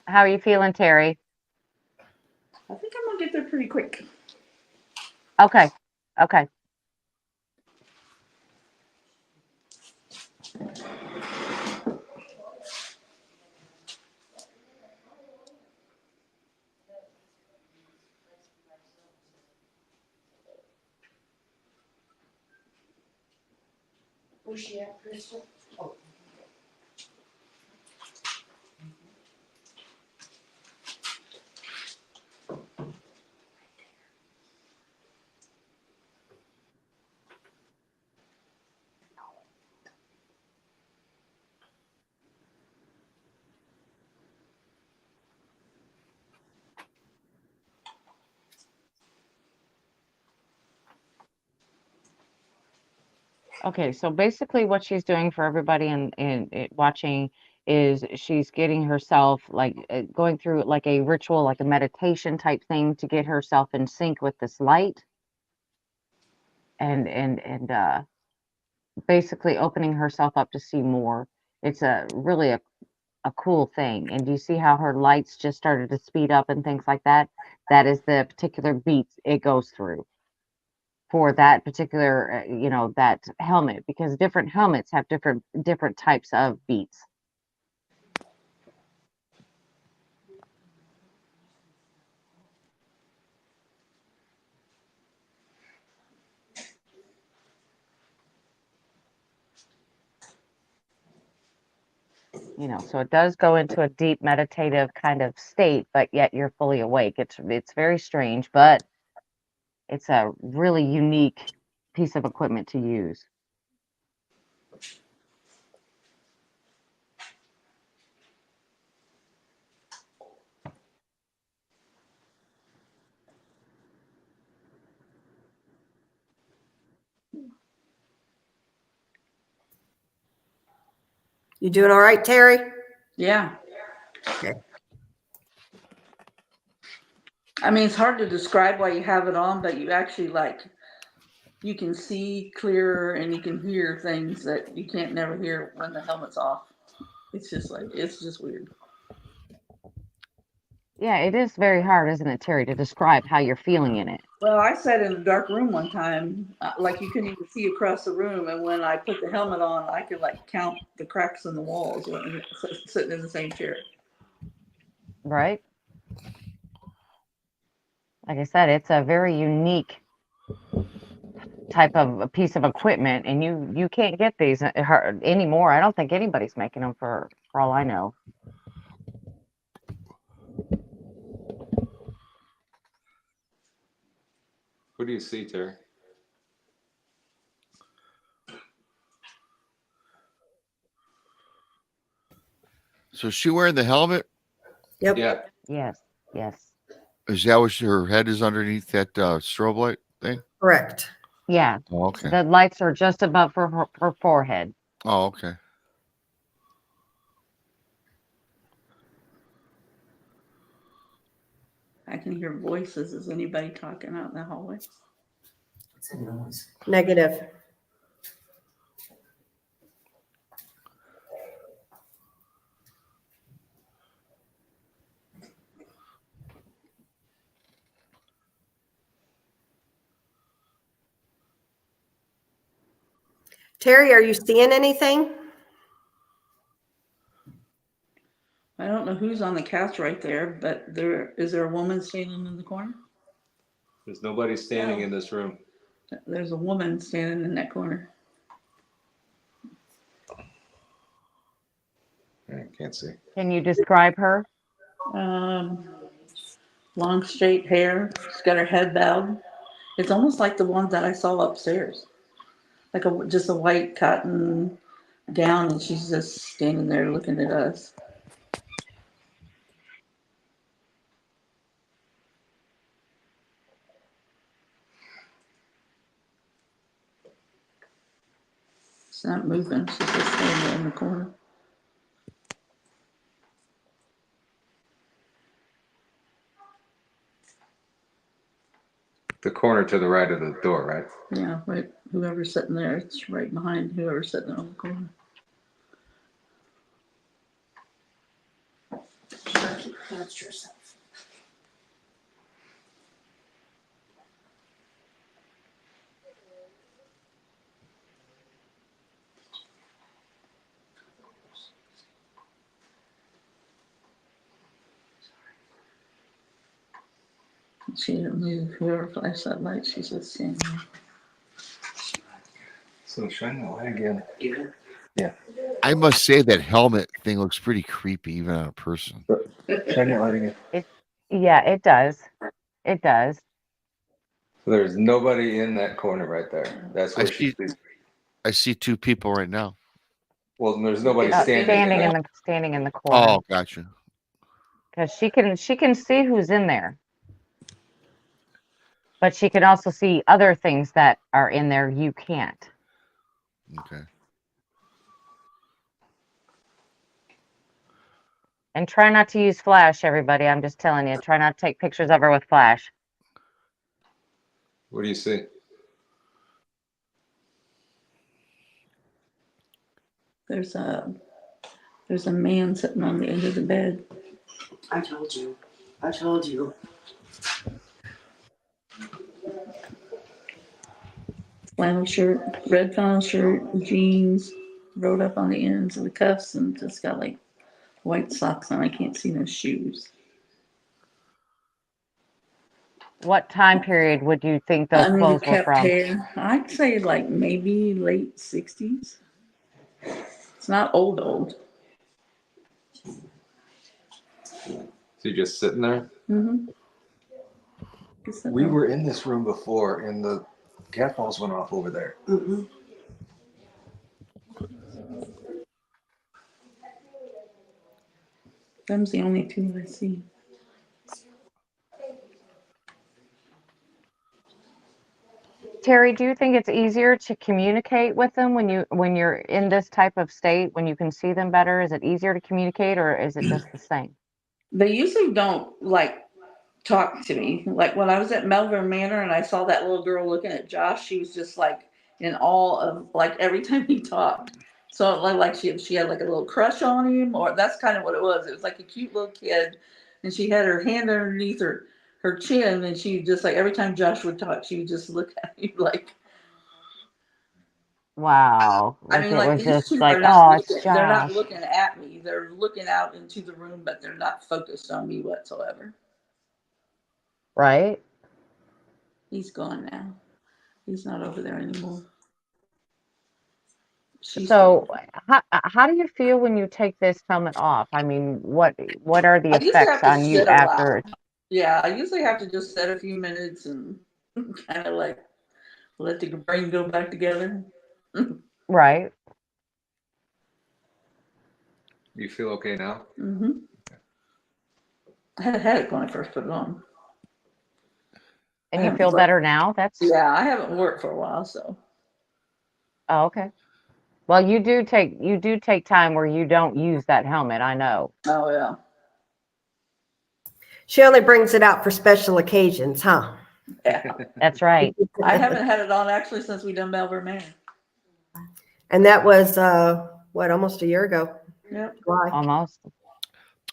How are you feeling, Terry? I think I'm gonna get there pretty quick. Okay. Okay. Where's she at, KRISTA? Oh. Okay, so basically what she's doing for everybody in watching is she's getting herself like going through like a ritual, like a meditation type thing to get herself in sync with this light and basically opening herself up to see more. It's really a cool thing. And do you see how her lights just started to speed up and things like that? That is the particular beats it goes through for that particular, that helmet, because different helmets have different types of beats. So it does go into a deep meditative kind of state, but yet you're fully awake. It's very strange, but it's a really unique piece of equipment to use. You doing all right, Terry? Yeah. Okay. I mean, it's hard to describe why you have it on, but you actually you can see clearer and you can hear things that you can't never hear when the helmet's off. It's just weird. Yeah, it is very hard, isn't it, Terry, to describe how you're feeling in it? Well, I sat in a dark room one time, like you couldn't even see across the room. And when I put the helmet on, I could count the cracks in the walls sitting in the same chair. Right. Like I said, it's a very unique type of a piece of equipment, and you can't get these anymore. I don't think anybody's making them for all I know. Who do you see, Terry? So is she wearing the helmet? Yep. Yeah. Yes. Yes. Is that what her head is underneath that strobe light thing? Correct. Yeah. Oh, okay. The lights are just above her forehead. Oh, okay. I can hear voices. Is anybody talking out in the hallway? It's a noise. Negative. Terry, are you seeing anything? I don't know who's on the couch right there, but is there a woman standing in the corner? There's nobody standing in this room. There's a woman standing in that corner. I can't see. Can you describe her? Long straight hair. She's got her head bowed. It's almost like the one that I saw upstairs, like just a white cotton gown, and she's just standing there looking at us. She's not moving. She's just standing there in the corner. The corner to the right of the door, right? Yeah, right. Whoever's sitting there, it's right behind whoever's sitting there on the corner. Keep that yourself. She didn't move. Whoever flashed that light, she's just standing there. So shine the light again. Yeah. I must say that helmet thing looks pretty creepy, even on a person. Shine the light again. Yeah, it does. It does. So there's nobody in that corner right there. That's where I see two people right now. Well, there's nobody standing. Standing in the corner. Oh, gotcha. Because she can see who's in there, but she can also see other things that are in there you can't. Okay. And try not to use flash, everybody. I'm just telling you. Try not to take pictures of her with flash. What do you see? There's a man sitting on the end of the bed. I told you. I told you. Flannel shirt, red flannel shirt, jeans, rolled up on the ends of the cuffs, and just got like white socks on. I can't see no shoes. What time period would you think those clothes were Kept from? hair. I'd say like maybe late 60s. It's not old. So you're just sitting there? Mm-hmm. We were in this room before, and the cat balls went off over there. Mm-hmm. Them's the only two I see. Terry, do you think it's easier to communicate with them when you're in this type of state, when you can see them better? Is it easier to communicate, or is it just the same? They usually don't like talk to me. Like when I was at Melbourne Manor and I saw that little girl looking at Josh, she was just like in awe of like every time he talked. So like she had like a little crush on him, or that's kind of what it was. It was like a cute little kid, and she had her hand underneath her chin, and she just like every time Josh would talk, she would just look at me like. Wow. I mean, it like was these just two like, are not oh, it's looking, they're not Josh. looking at me. They're looking out into the room, but they're not focused on me whatsoever. Right? He's gone now. He's not over there anymore. She's So, how do you feel when you take this helmet off? I mean, what are the I usually effects have to on you sit a after? while. Yeah, I usually have to just sit a few minutes and kind of like let the brain go back together. Right. You feel okay now? Mm-hmm. I had a headache when I first put it on. And you feel better now? That's Yeah, I haven't worked for a while, so. Oh, okay. Well, you do take time where you don't use that helmet. I know. Oh yeah. She only brings it out for special occasions, huh? Yeah. That's right. I haven't had it on actually since we done Malvern Manor. And that was what, almost a year ago. Yep. Why? Almost.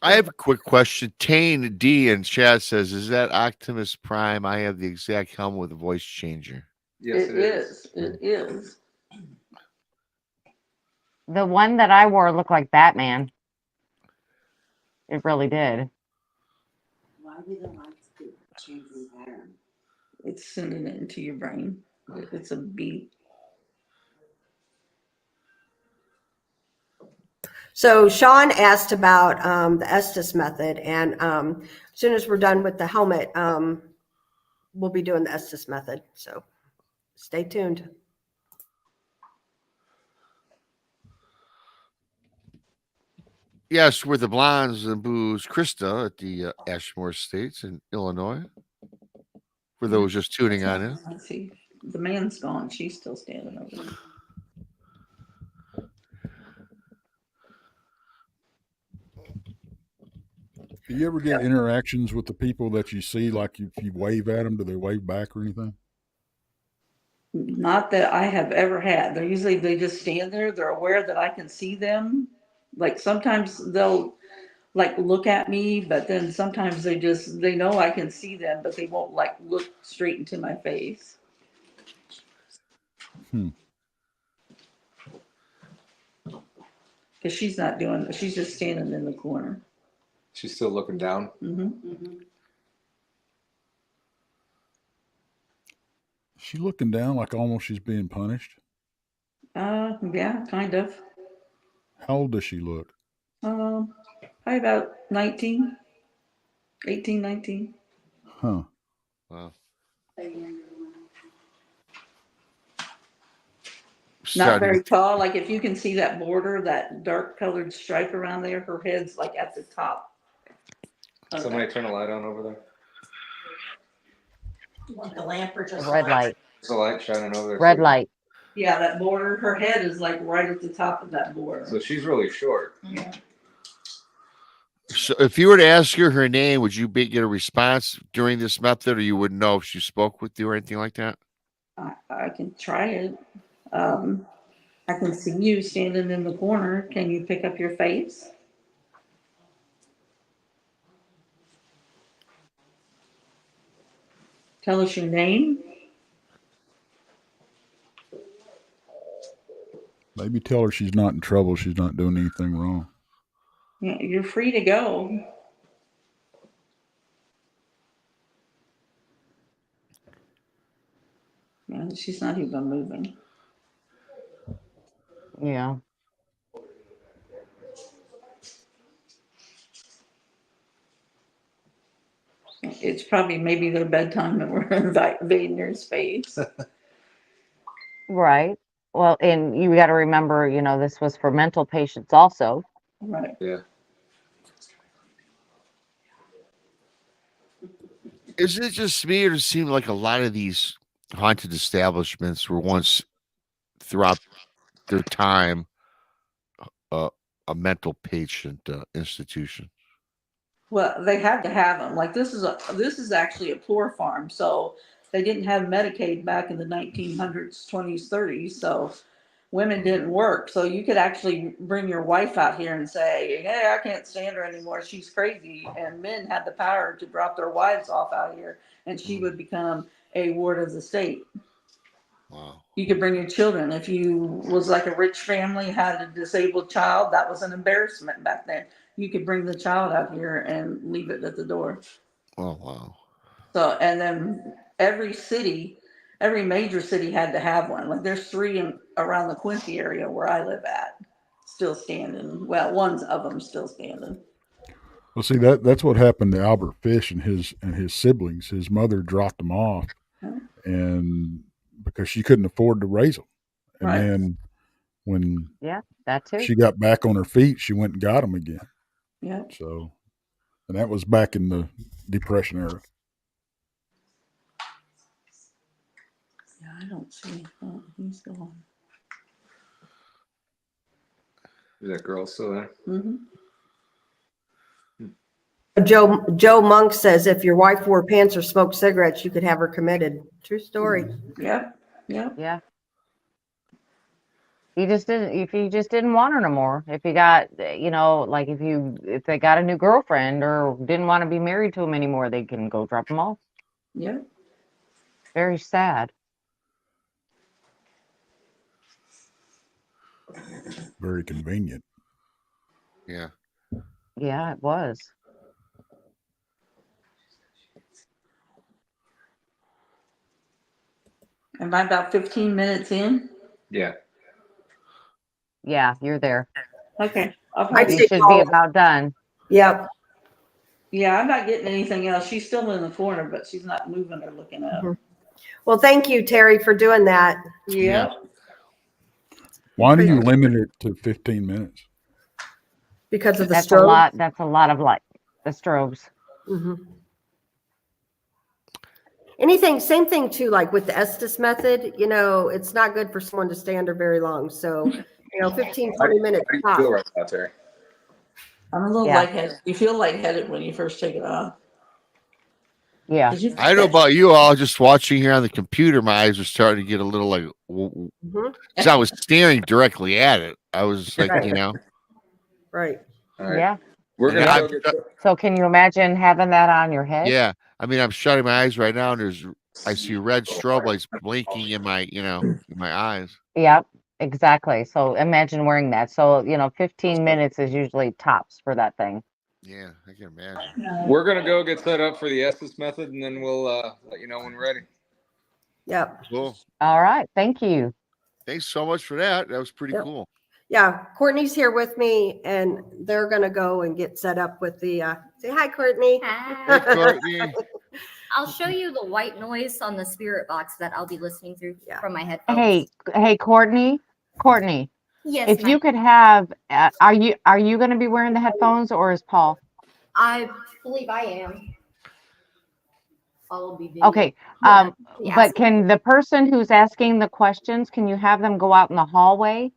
I have a quick question. Tane D in chat says, "Is that Optimus Prime? I have the exact helmet with a voice changer." Yes, it is. It is. The one that I wore looked like Batman. It really did. Why do the lights keep changing pattern? It's sending it into your brain. It's a beat. So Sean asked about the Estus method, and as soon as we're done with the helmet, we'll be doing the Estus method. So stay tuned. Yes, we're the Blondes and Booze KRISTA at the Ashmore Estates in Illinois. For those just tuning on in. Let's see. The man's gone. She's still standing over there. Do you ever get interactions with the people that you see? Like if you wave at them, do they wave back or anything? Not that I have ever had. They just stand there. They're aware that I can see them. Like sometimes they'll like look at me, but then sometimes they know I can see them, but they won't like look straight into my face. Because she's not doing it. She's just standing in the corner. She's still looking down. Mm-hmm. She looking down like almost she's being punished. Yeah, kind of. How old does she look? Probably about 19, 18, 19. Huh. Wow. Not very tall. Like if you can see that border, that dark colored stripe around there, her head's like at the top. Somebody turn a light on over there. You want the lamp or just The red light. There's a light shining over there. Red light. Yeah, that border, her head is like right at the top of that border. So she's really short. Yeah. So if you were to ask her name, would you get a response during this method, or you wouldn't know if she spoke with you or anything like that? I can try it. I can see you standing in the corner. Can you pick up your face? Tell us your name. Maybe tell her she's not in trouble. She's not doing anything wrong. Yeah, you're free to go. Yeah, she's not even moving. Yeah. It's probably maybe their bedtime and we're invading their space. Right. Well, and you got to remember, this was for mental patients also. Right. Yeah. Is it just me, or does it seem like a lot of these haunted establishments were once, throughout their time, a mental patient institution? Well, they had to have them. Like this is actually a poor farm, so they didn't have Medicaid back in the 1900s, 20s, 30s. So women didn't work. So you could actually bring your wife out here and say, "Hey, I can't stand her anymore. She's crazy." And men had the power to drop their wives off out here, and she would become a ward of the state. Wow. You could bring your children. If you was like a rich family, had a disabled child, that was an embarrassment back then. You could bring the child out here and leave it at the door. Oh, wow. So, and then every city, every major city had to have one. Like there's 3 around the Quincy area where I live at, still standing. Well, one of them still standing. Well, see that's what happened to Albert Fish and his siblings. His mother dropped them off, and because she couldn't afford to raise them, and then when that too. she got back on her feet, she went and got them again. Yeah. So, and that was back in the Depression era. Yeah, I don't see. Oh, he's still on. Is that girl still there? Mm-hmm. Joe Monk says if your wife wore pants or smoked cigarettes, you could have her committed. True story. Yeah. Yeah. He just didn't. If he just didn't want her no more. If he got, like if they got a new girlfriend or didn't want to be married to him anymore, they can go drop him off. Yeah. Very sad. Very convenient. Yeah. Yeah, it was. Am I about 15 minutes in? Yeah. Yeah, you're there. Okay. You should be about done. Yep. Yeah, I'm not getting anything else. She's still in the corner, but she's not moving or looking up. Well, thank you, Terry, for doing that. Yeah. Why do you limit it to 15 minutes? Because of the That's strobe. a lot. That's a lot of light. The strobes. Mm-hmm. Anything, same thing too, like with the Estus method, it's not good for someone to stay under very long. So, 15, 20 minutes. How do you feel right now, Terry? I'm a little lightheaded. You feel lightheaded when you first take it off. Yeah. I don't know about you all, just watching here on the computer, my eyes were starting to get a little like, because I was staring directly at it. I was like, Right. Right. All right. Yeah. We're And going to go get So can you imagine having that on your head? Yeah. I mean, I'm shutting my eyes right now, and I see red strobe lights blinking in my, in my eyes. Yep, exactly. So imagine wearing that. So, 15 minutes is usually tops for that thing. Yeah, I can imagine. We're going to go get set up for the Estus method, and then we'll let you know when we're ready. Yep. Cool. All right. Thank you. Thanks so much for that. That was pretty cool. Yeah. Courtney's here with me, and they're going to go and get set up with the, say hi, Courtney. Hey, Courtney. I'll show you the white noise on the spirit box that I'll be listening through from my headphones. Hey, Courtney. Yes, If you could have, are you going to be wearing the headphones, or is Paul? I believe I am. I'll be video. Okay. Yeah. But can the person who's asking the questions, can you have them go out in the hallway?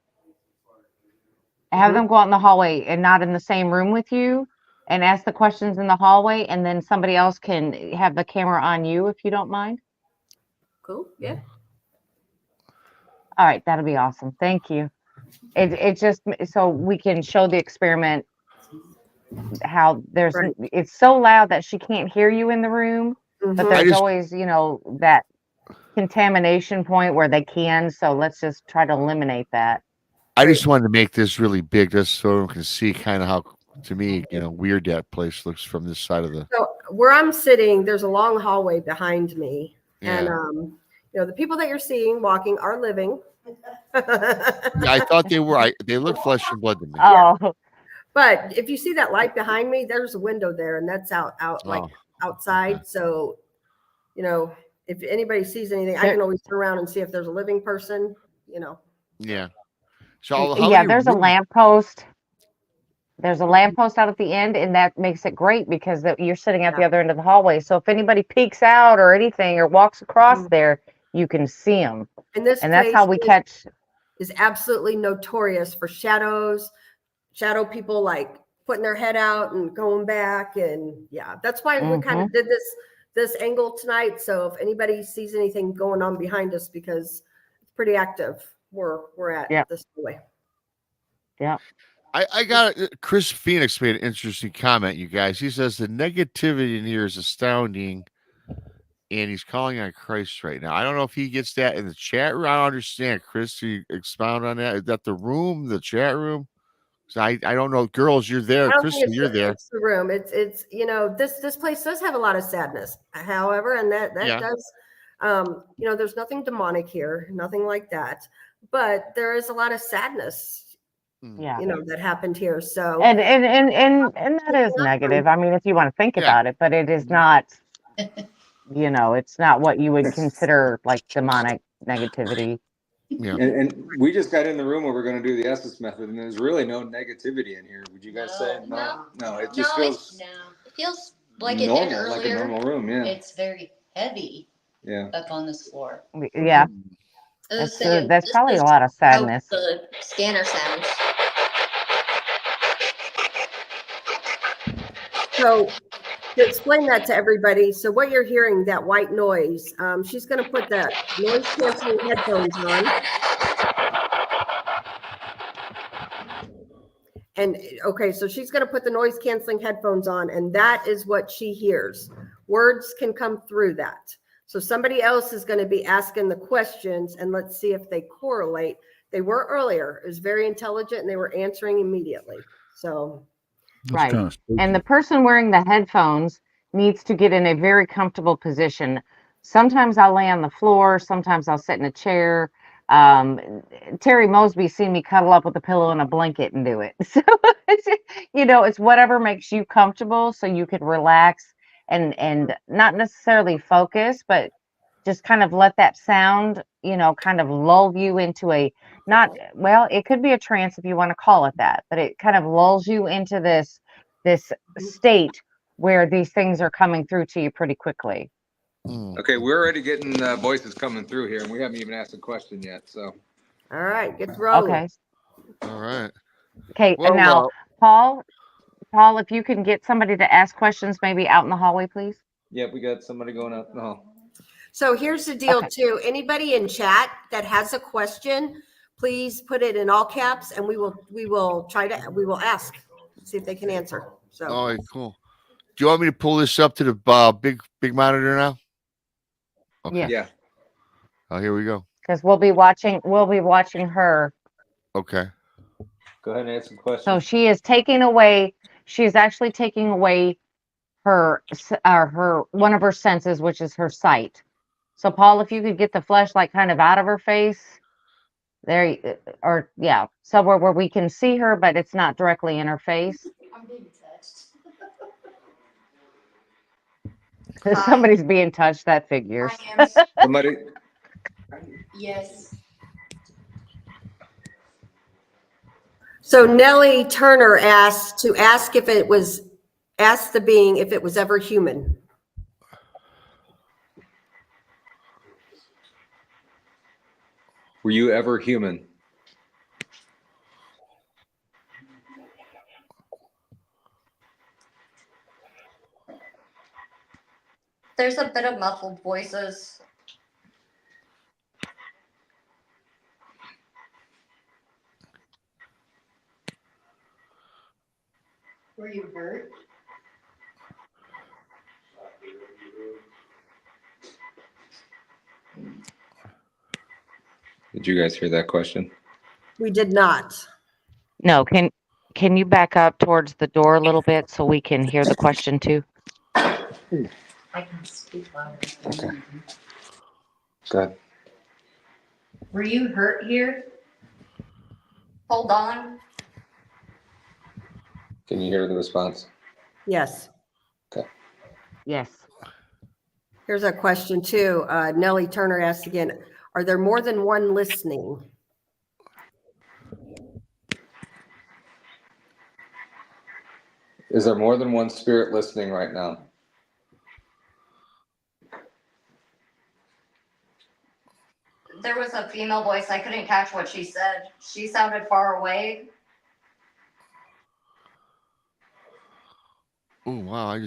Have them go out in the hallway and not in the same room with you, and ask the questions in the hallway, and then somebody else can have the camera on you if you don't mind. Cool. Yeah. All right, that'll be awesome. Thank you. It just so we can show the experiment how it's so loud that she can't hear you in the room, but there's always that contamination point where they can. So let's just try to eliminate that. I just wanted to make this really big just so everyone can see kind of how, to me, weird that place looks from this side of the. So where I'm sitting, there's a long hallway behind me. Yeah. And, the people that you're seeing walking are living. I thought they were. They look flesh and blood to me. Oh. But if you see that light behind me, there's a window there, and that's outside. So, if anybody sees anything, I can always turn around and see if there's a living person, Yeah. So there's a lamppost. There's a lamppost out at the end, and that makes it great because you're sitting at the other end of the hallway. So if anybody peeks out or anything or walks across there, you can see them. And that's how we catch. Is absolutely notorious for shadow people like putting their head out and going back, and that's why we kind of did this angle tonight. So if anybody sees anything going on behind us, because it's pretty active, we're at this way. Yeah. I got Chris Phoenix made an interesting comment, you guys. He says the negativity in here is astounding, and he's calling on Christ right now. I don't know if he gets that in the chat room. I don't understand. Chris, can you expound on that? Is that the room, the chat room? I don't know. Girls, you're there. Kristen, you're there. It's the room. It's this place does have a lot of sadness. However, and that does There's nothing demonic here, nothing like that, but there is a lot of sadness, Yeah. that happened here. So And that is negative. I mean, if you want to think about it, but it is not, it's not what you would consider like demonic negativity. Yeah. And we just got in the room where we're going to do the Estus method, and there's really no negativity in here. Would you guys say? No. It just feels it feels like it normal, did earlier. like a normal room. Yeah. It's very heavy. Yeah. Up on this floor. Yeah. That's probably a lot of sadness. The scanner sounds. So to explain that to everybody, so what you're hearing, that white noise, she's going to put the noise canceling headphones on. And okay, so she's going to put the noise canceling headphones on, and that is what she hears. Words can come through that. So somebody else is going to be asking the questions, and let's see if they correlate. They were earlier. It was very intelligent, and they were answering immediately. So. Right. And the person wearing the headphones needs to get in a very comfortable position. Sometimes I'll lay on the floor. Sometimes I'll sit in a chair. Terry Mosby seen me cuddle up with a pillow and a blanket and do it. So it's whatever makes you comfortable so you can relax and not necessarily focus, but just kind of let that sound, kind of lull you into it could be a trance if you want to call it that, but it kind of lulls you into this state where these things are coming through to you pretty quickly. Okay, we're already getting voices coming through here, and we haven't even asked a question yet. So, all right, get rolling. Okay. All right. Okay, Well, and now, Paul, if you can get somebody to ask questions, maybe out in the hallway, please. Yeah, we got somebody going out in the hall. So here's the deal too. Anybody in chat that has a question, please put it in all caps, and we will ask, see if they can answer. So. All right, cool. Do you want me to pull this up to the big monitor now? Okay. Yeah. Oh, here we go. Because we'll be watching her. Okay. Go ahead and ask some questions. So she is actually taking away her one of her senses, which is her sight. So Paul, if you could get the flashlight kind of out of her face, somewhere where we can see her, but it's not directly in her face. I'm being touched. Somebody's being touched. That figures. I am. Somebody. Yes. So Nellie Turner asked if it was ever human. Were you ever human? There's a bit of muffled voices. Were you hurt? Did you guys hear that question? We did not. No, can you back up towards the door a little bit so we can hear the question too? I can speak louder. Okay. Good. Were you hurt here? Hold on. Can you hear the response? Yes. Okay. Yes. Here's a question too. Nellie Turner asked again, are there more than one listening? Is there more than one spirit listening right now? There was a female voice. I couldn't catch what she said. She sounded far away. Oh, wow.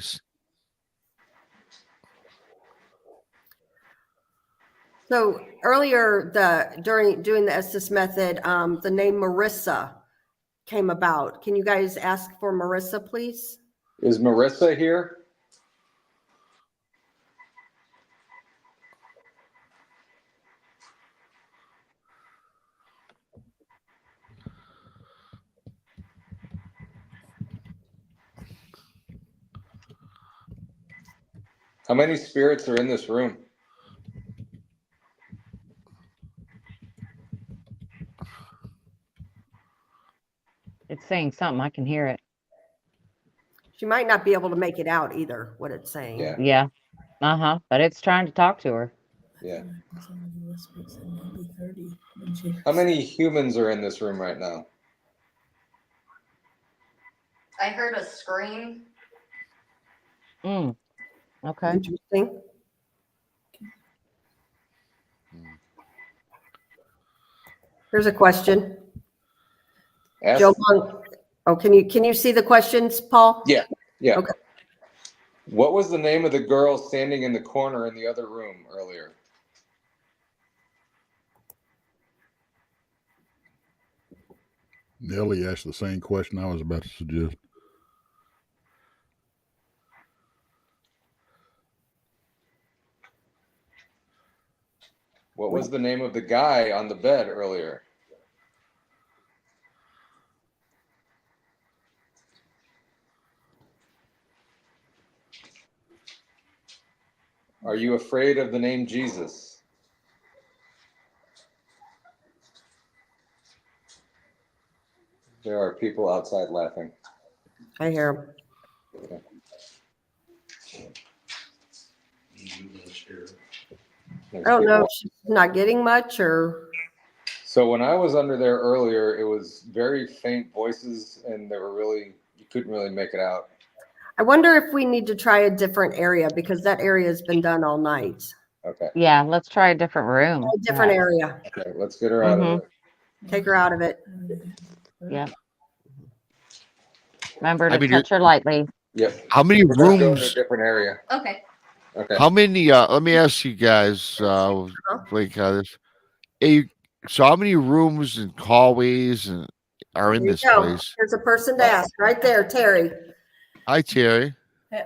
So earlier, during doing the Estus method, the name Marissa came about. Can you guys ask for Marissa, please? Is Marissa here? How many spirits are in this room? It's saying something. I can hear it. She might not be able to make it out either, what it's saying. Yeah. Yeah. Uh-huh. But it's trying to talk to her. Yeah. How many humans are in this room right now? I heard a scream. Okay. Interesting. Here's a question. Ask, Joe Monk. Oh, can you see the questions, Paul? yeah. Yeah. Okay. What was the name of the girl standing in the corner in the other room earlier? Nellie asked the same question I was about to suggest. What was the name of the guy on the bed earlier? Are you afraid of the name Jesus? There are people outside laughing. I hear him. Okay. I don't know if she's not getting much or. So when I was under there earlier, it was very faint voices and you couldn't really make it out. I wonder if we need to try a different area because that area has been done all night. Okay. Yeah, let's try a different room. A different area. Okay, let's get her out of it. Take her out of it. Yep. Remember to touch her lightly. Yep. How many We're gonna go to rooms? a different area. Okay. Okay. How many? Let me ask you guys. Blake, so how many rooms and hallways are in Here you this go. place? There's a person to ask right there, Terry. Hi, Terry.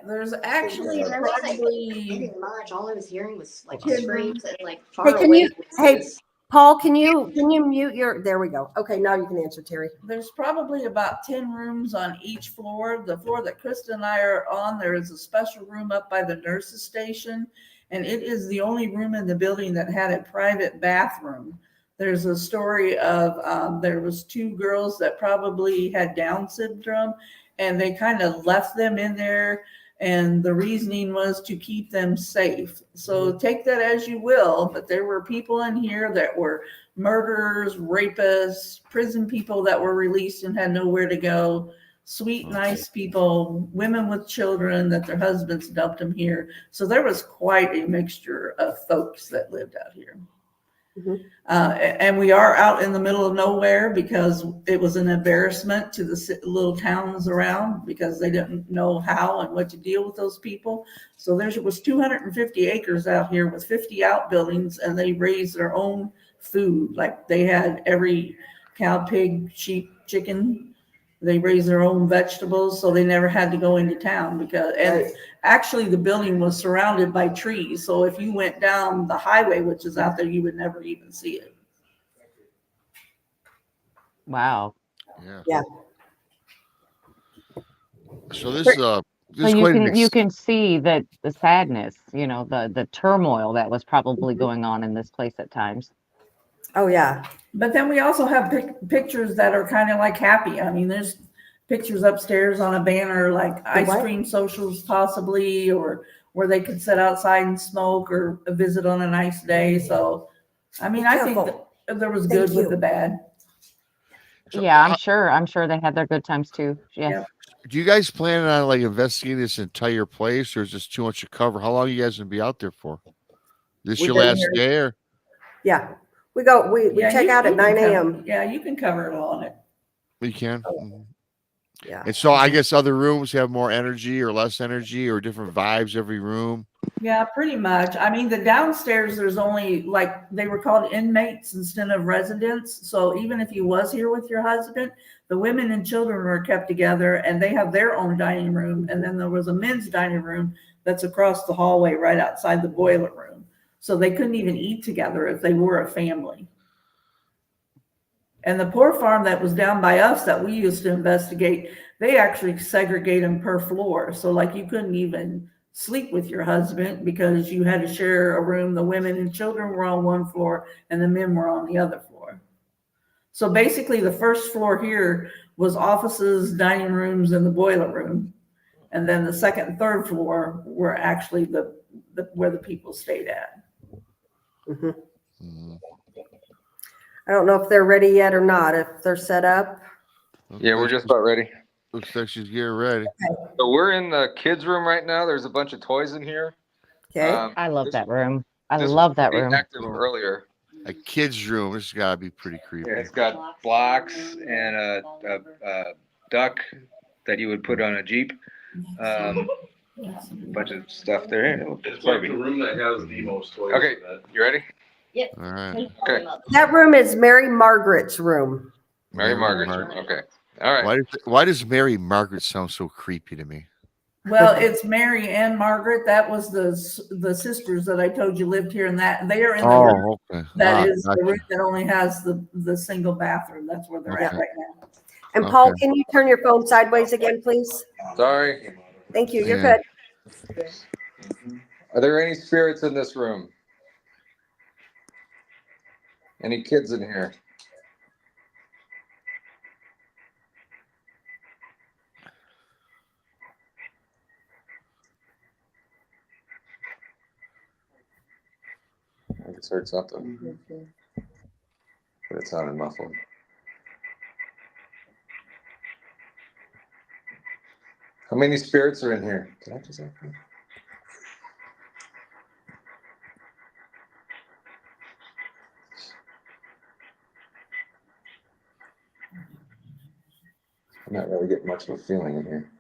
There's actually There wasn't probably anything much. All I was hearing was like Okay. screams and like Hey, far can away you? Hey, voices. Paul, can you mute your? There we go. Okay, now you can answer, Terry. there's probably about 10 rooms on each floor. The floor that Krista and I are on, there is a special room up by the nurses station, and it is the only room in the building that had a private bathroom. There's a story of there was 2 girls that probably had Down syndrome, and they kind of left them in there, and the reasoning was to keep them safe. So take that as you will, but there were people in here that were murderers, rapists, prison people that were released and had nowhere to go, sweet, nice people, women with children that their husbands dumped them here. So there was quite a mixture of folks that lived out here. And we are out in the middle of nowhere because it was an embarrassment to the little towns around because they didn't know how and what to deal with those people. So there was 250 acres out here with 50 outbuildings, and they raised their own food. Like they had every cow, pig, sheep, chicken. They raised their own vegetables, so they never had to go into town because, and actually the building was surrounded by trees. So if you went down the highway, which is out there, you would never even see it. Wow. Yeah. So this So this you can see that the sadness, the turmoil that was probably going on in this place at times. Oh yeah. But then we also have pictures that are kind of like happy. I mean, there's pictures upstairs on a banner like ice cream socials possibly, or where they could sit outside and smoke or visit on a nice day. So, I mean, I think that there was good with the bad. Yeah, I'm sure they had their good times too. Yeah. Do you guys plan on like investigating this entire place, or is this too much to cover? How long are you guys gonna be out there for? This your last day, or? Yeah. We check out at 9 a.m. Yeah, you can cover it all on it. You can. Yeah. And so I guess other rooms have more energy or less energy or different vibes every room. Yeah, pretty much. I mean, the downstairs, there's only like they were called inmates instead of residents. So even if you was here with your husband, the women and children were kept together and they have their own dining room. And then there was a men's dining room that's across the hallway right outside the boiler room. So they couldn't even eat together if they were a family. And the poor farm that was down by us that we used to investigate, they actually segregate them per floor. So like you couldn't even sleep with your husband because you had to share a room. The women and children were on one floor and the men were on the other floor. So basically the first floor here was offices, dining rooms, and the boiler room. And then the second and third floor were actually the where the people stayed at. I don't know if they're ready yet or not, if they're set up. Yeah, we're just about ready. Looks like she's getting ready. So we're in the kids' room right now. There's a bunch of toys in here. Okay. I love that room. I This love was that pretty room. active earlier. A kid's room. This has got to be pretty creepy. Yeah, it's got blocks and a duck that you would put on a Jeep. A bunch of stuff there. It's like the room that has the most toys. Okay, you ready? Yep. All right. Okay. That room is Mary Margaret's room. Mary Margaret's room. Okay. All right. Why does Mary Margaret sound so creepy to me? Well, it's Mary and Margaret. That was the sisters that I told you lived here, and that they are in the room. Okay. That is gotcha. the room that only has the single bathroom. That's where they're at right now. And Paul, Okay. can you turn your phone sideways again, please? Sorry. Thank you. You're Yeah. good. Are there any spirits in this room? Any kids in here? I just heard something, but it sounded muffled. How many spirits are in here? Can I just ask you? I'm not really getting much of a feeling in here.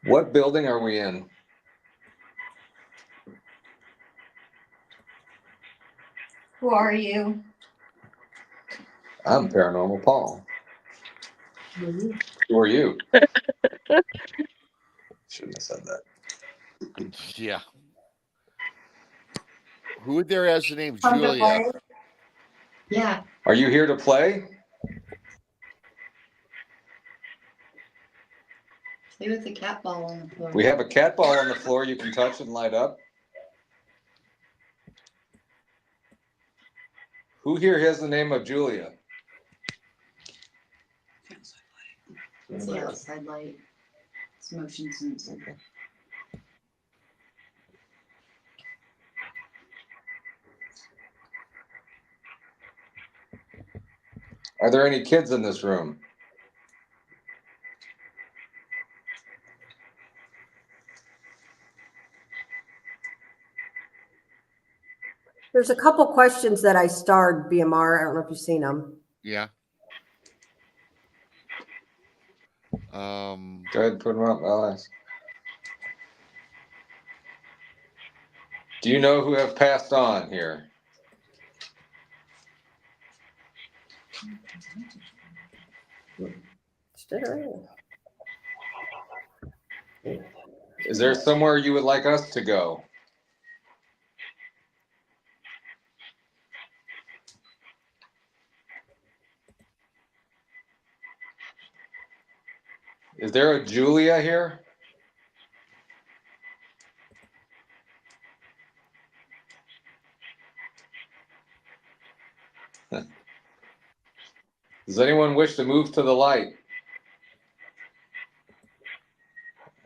What building are we in? Who are you? I'm Paranormal Paul. Who are you? Shouldn't have said that. Yeah. Who there has the name Julia? Yeah. Are you here to play? Play with the cat ball on the floor. We have a cat ball on the floor you can touch and light up. Who here has the name of Julia? It's the outside light. It's motion sensor. Are there any kids in this room? There's a couple questions that I starred, BMR. I don't know if you've seen them. Yeah. Go ahead and put them up. I'll ask. Do you know who have passed on here? Is there somewhere you would like us to go? Is there a Julia here? Does anyone wish to move to the light?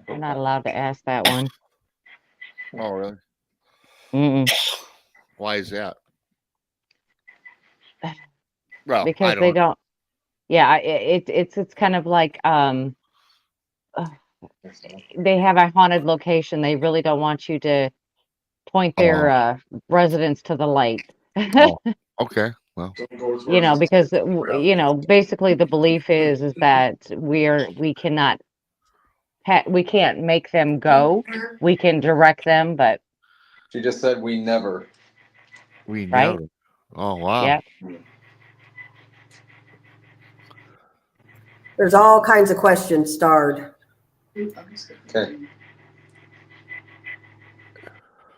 You're not allowed to ask that one. Oh, really? Mm-mm. Why is that? Well, Because they don't. Yeah, it's kind of like they have a haunted location. They really don't want you to point their residents to the light. Okay. Well, You know, because you know, basically the belief is that we cannot we can't make them go. We can direct them, but She just said we never. we right? never. Oh, wow. Yeah. There's all kinds of questions starred. Okay.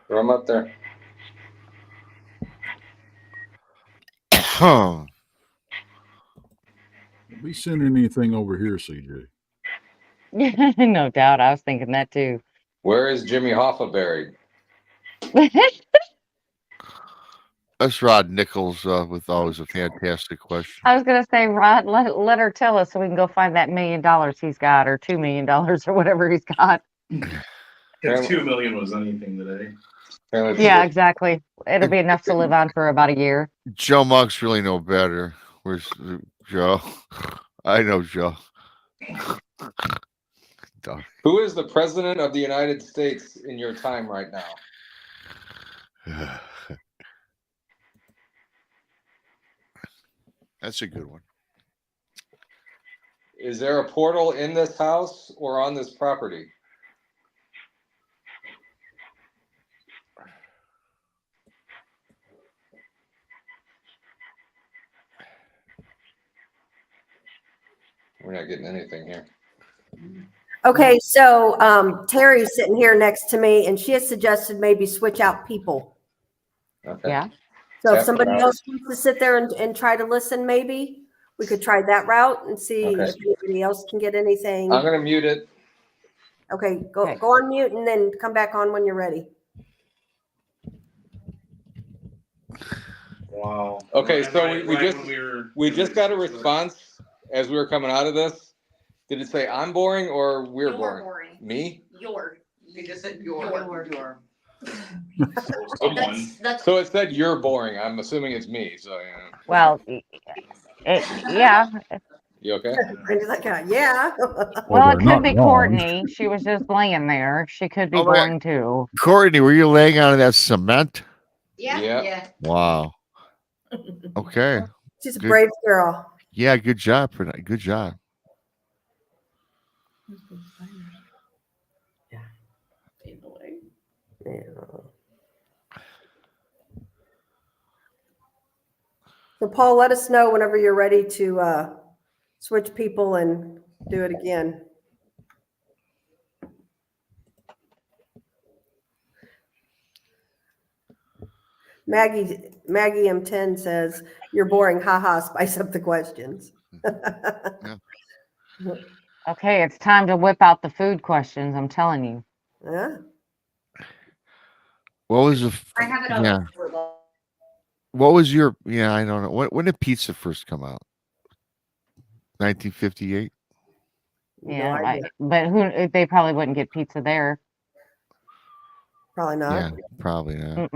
Throw them up there. Huh. Be sending anything over here, CJ. No doubt. I was thinking that too. Where is Jimmy Hoffa buried? That's Rod Nichols with always a fantastic question. I was gonna say, Rod, let her tell us so we can go find that $1 million he's got, or $2 million, or whatever he's got. If 2 million was anything today. Yeah, exactly. It'll be enough to live on for about a year. Joe Monk's really no better. Where's Joe? I know Joe. Who is the president of the United States in your time right now? That's a good one. Is there a portal in this house or on this property? We're not getting anything here. Okay, so Terry's sitting here next to me, and she has suggested maybe switch out people. Okay. Yeah. So if somebody else wants to sit there and try to listen, maybe we could try that route and see if anybody else can get anything. I'm going to mute it. Okay, go on mute and then come back on when you're ready. Wow. Okay, so Right we just got a response as we were coming out of this. Did it say I'm boring or we're boring? Me? You just said your. So it said you're boring. I'm assuming it's me. So yeah. Well, yeah. You okay? Brandy's like, yeah. Well, it could be Courtney. She was just laying there. She could be boring too. Courtney, were you laying on that cement? Yeah. Wow. Okay. She's a brave girl. Yeah, good job for that. Good job. So Paul, let us know whenever you're ready to switch people and do it again. Maggie M10 says, you're boring, haha, spice up the questions. Okay, it's time to whip out the food questions. I'm telling you. Yeah. What was the? I have it on. What was your? Yeah, I don't know. When did pizza first come out? 1958. Yeah, but they probably wouldn't get pizza there. Probably not. Yeah, probably not.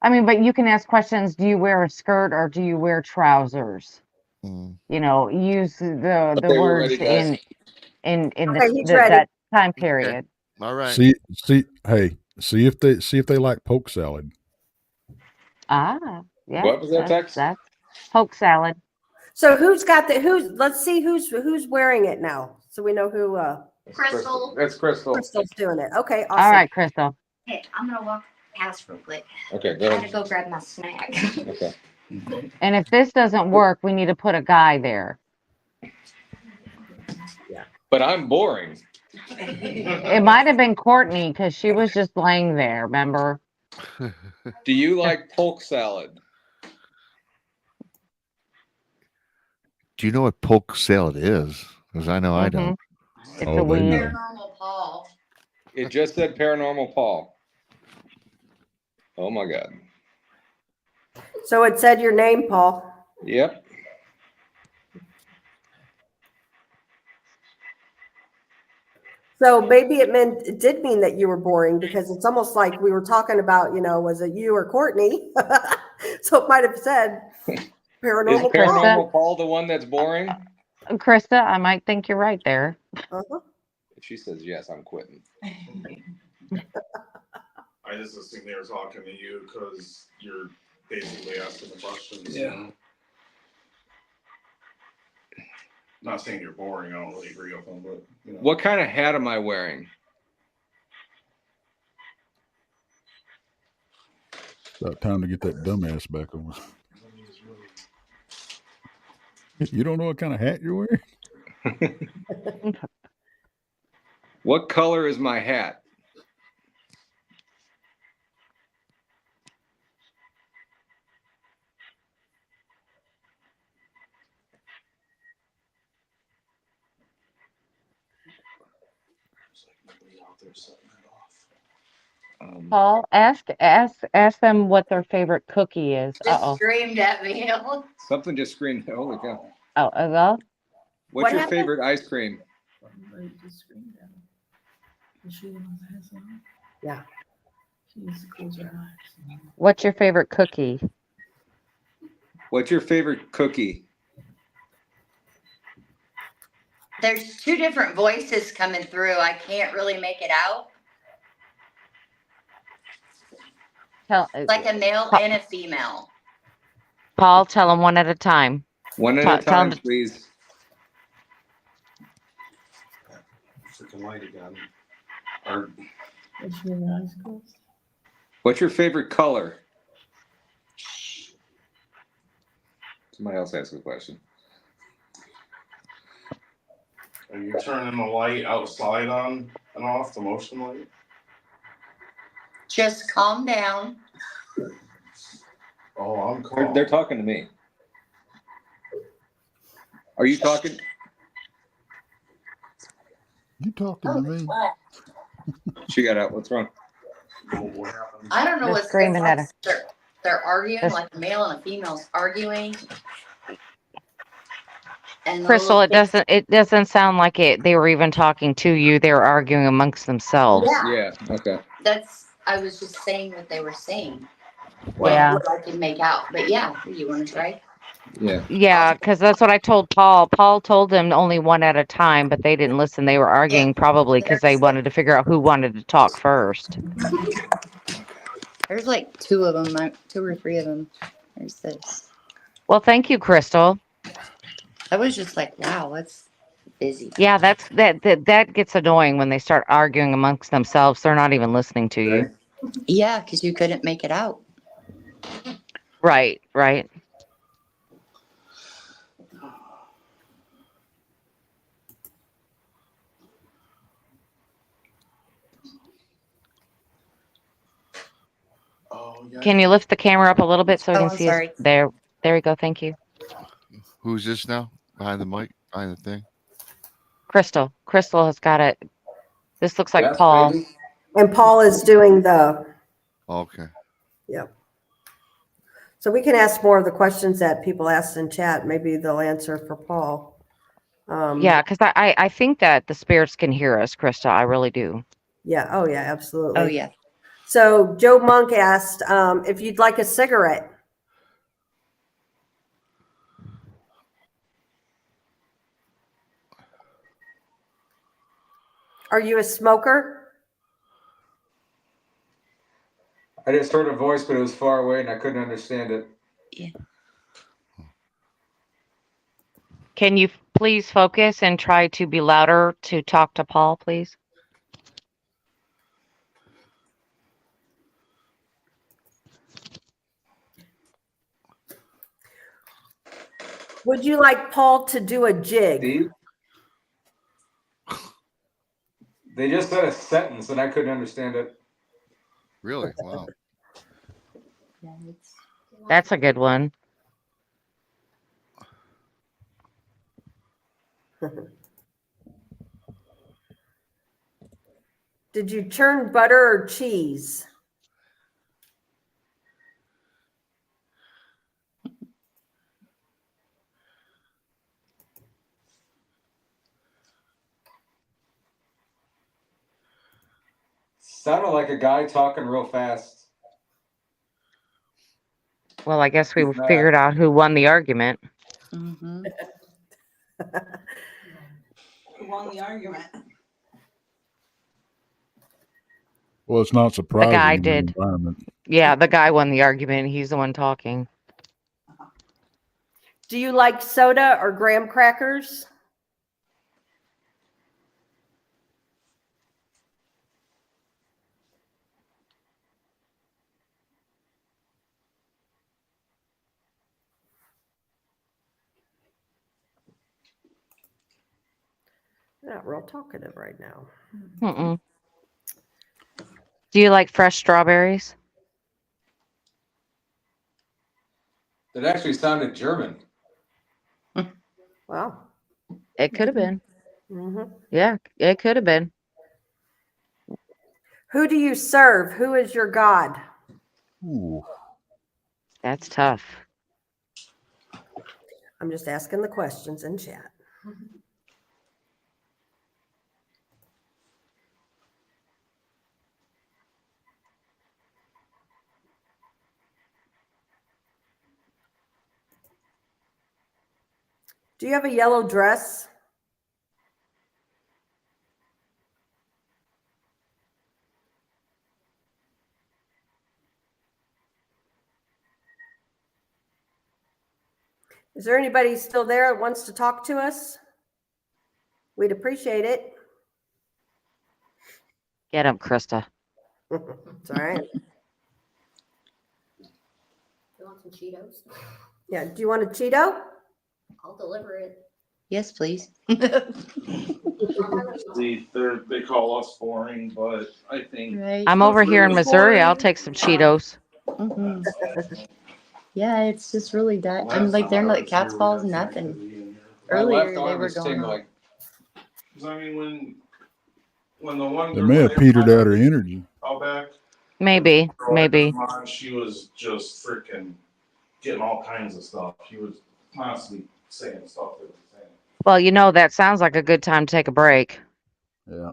I mean, but you can ask questions. Do you wear a skirt or do you wear trousers? You know, use the words in that time period. Okay. All right. See if they like poke salad. Ah, yeah. What was that text? That's poke salad. So let's see who's wearing it now. So we know who Crystal. That's Crystal. Crystal's doing it. Okay, awesome. All right, Crystal. Hey, I'm gonna walk past real quick. Okay, go I ahead. gotta go grab my snack. Okay. And if this doesn't work, we need to put a guy there. But I'm boring. It might have been Courtney because she was just laying there, remember? Do you like poke salad? Do you know what poke salad is? Because I know I don't. It's a weed. Paranormal Paul. It just said Paranormal Paul. Oh my God. So it said your name, Paul. Yep. So maybe it did mean that you were boring, because it's almost like we were talking about, was it you or Courtney? So it might have said Paranormal Is Paranormal Paul the one that's boring? Krista, I might think you're right there. If she says yes, I'm quitting. I just assume they were talking to you because you're basically asking the questions. Yeah. You know? Not saying you're boring. I don't really agree with them, but What kind of hat am I wearing? About time to get that dumbass back on. You don't know what kind of hat you're wearing? What color is my hat? Paul, ask them what their favorite cookie is. Just screamed at me. Something just screamed. Holy cow. Oh, well. What's What your happened? favorite ice cream? Yeah. She needs to close her eyes. What's your favorite cookie? What's your favorite cookie? There's two different voices coming through. I can't really make it out. Like a male and a female. Paul, tell them one at a time. One at a time, please. Freaking light again. Or Is she in the eyes closed? What's your favorite color? Somebody else ask a question. are you turning the light outside on and off, the motion light? Just calm down. Oh, I'm calm. They're talking to me. Are you talking? You talking to me? She got out. What's wrong? I don't know They're what's screaming at her. They're arguing, They're- like a male and a female's arguing. And the Crystal, little it doesn't sound like it. They were even talking to you. They were arguing amongst themselves. Yeah. Yeah. Okay. I was just saying what they were saying. Yeah. What I can make out. But yeah, you want to try? Yeah. Yeah, because that's what I told Paul. Paul told them only one at a time, but they didn't listen. They were arguing probably because they wanted to figure out who wanted to talk first. There's like two of them, 2 or 3 of them. There's this. Well, thank you, Crystal. I was just like, wow, that's busy. Yeah, that gets annoying when they start arguing amongst themselves. They're not even listening to you. Yeah, because you couldn't make it out. Right, right. Oh, yeah. Can you lift the camera up a little bit so we Oh, can I'm see sorry. us? There we go. Thank you. Who's this now? Behind the mic, behind the thing. Crystal has got it. This looks like Yes, Paul. baby. And Paul is doing the, Okay. yep. So we can ask more of the questions that people asked in chat. Maybe they'll answer for Paul. Yeah, because I think that the spirits can hear us, Krista. I really do. Yeah. Oh, yeah, absolutely. Oh, yeah. So Joe Monk asked if you'd like a cigarette. Are you a smoker? I just heard a voice, but it was far away and I couldn't understand it. Yeah. Can you please focus and try to be louder to talk to Paul, please? Would you like Paul to do a jig? Steve? They just said a sentence and I couldn't understand it. Really? Wow. That's a good one. Did you churn butter or cheese? Sounded like a guy talking real fast. Well, I guess we He's mad. figured out who won the argument. Mm-hmm. Who won the argument? Well, it's not surprising. guy in the did. environment. Yeah, the guy won the argument. He's the one talking. Do you like soda or graham crackers? They're not real talkative right now. Mm-mm. Do you like fresh strawberries? It actually sounded German. Wow. It could have been. hmm Yeah, it could have been. Who do you serve? Who is your God? Ooh. That's tough. I'm just asking the questions in chat. Do you have a yellow dress? Is there anybody still there that wants to talk to us? We'd appreciate it. Get him, Krista. It's all right. You want some Cheetos? Yeah. Do you want a Cheeto? I'll deliver it. Yes, please. They call us boring, but I think Right. I'm over here in Really Missouri. I'll boring. take some Cheetos. Mhm. Yeah, it's just really that. I'm like, they're not cat's balls, nothing. My Earlier, left they arm were is going on. tingling. 'Cause I mean, when the one They girl may have that petered out her energy. out back, Maybe, girl I maybe. come on, she was just freaking getting all kinds of stuff. She was constantly saying stuff that was saying. Well, you know, that sounds like a good time to take a break. Yeah.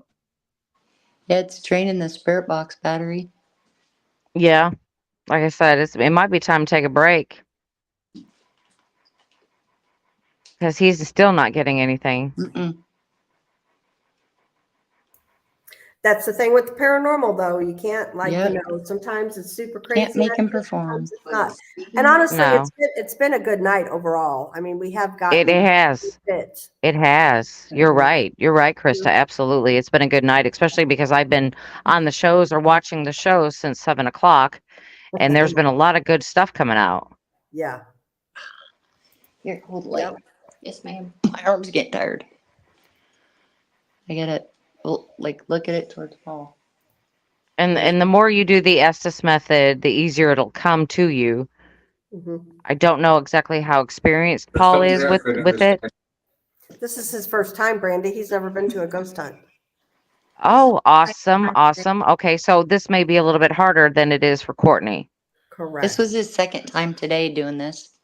Yeah, it's draining the spirit box battery. Yeah. Like I said, it might be time to take a break. Because he's still not getting anything. Mm-mm. That's the thing with the paranormal, though. You can't, like, Yep. you know, sometimes it's super crazy. Can't make him active, perform. sometimes it's not. And honestly, No. it's been a good night overall. I mean, we have It gotten has. fit. It has. You're right. You're right, Krista. Absolutely. It's been a good night, especially because I've been on the shows or watching the shows since 7 o'clock. And there's been a lot of good stuff coming out. Yeah. Here, hold the light. Yep. Yes, ma'am. My arms get tired. I gotta, like, look at it towards Paul. And the more you do the Estus method, the easier it'll come to you. Mhm. I don't know exactly how experienced Paul is with it. This is his first time, Brandy. He's never been to a ghost hunt. Oh, awesome. Awesome. Okay, so this may be a little bit harder than it is for Courtney. Correct. This was his second time today doing this.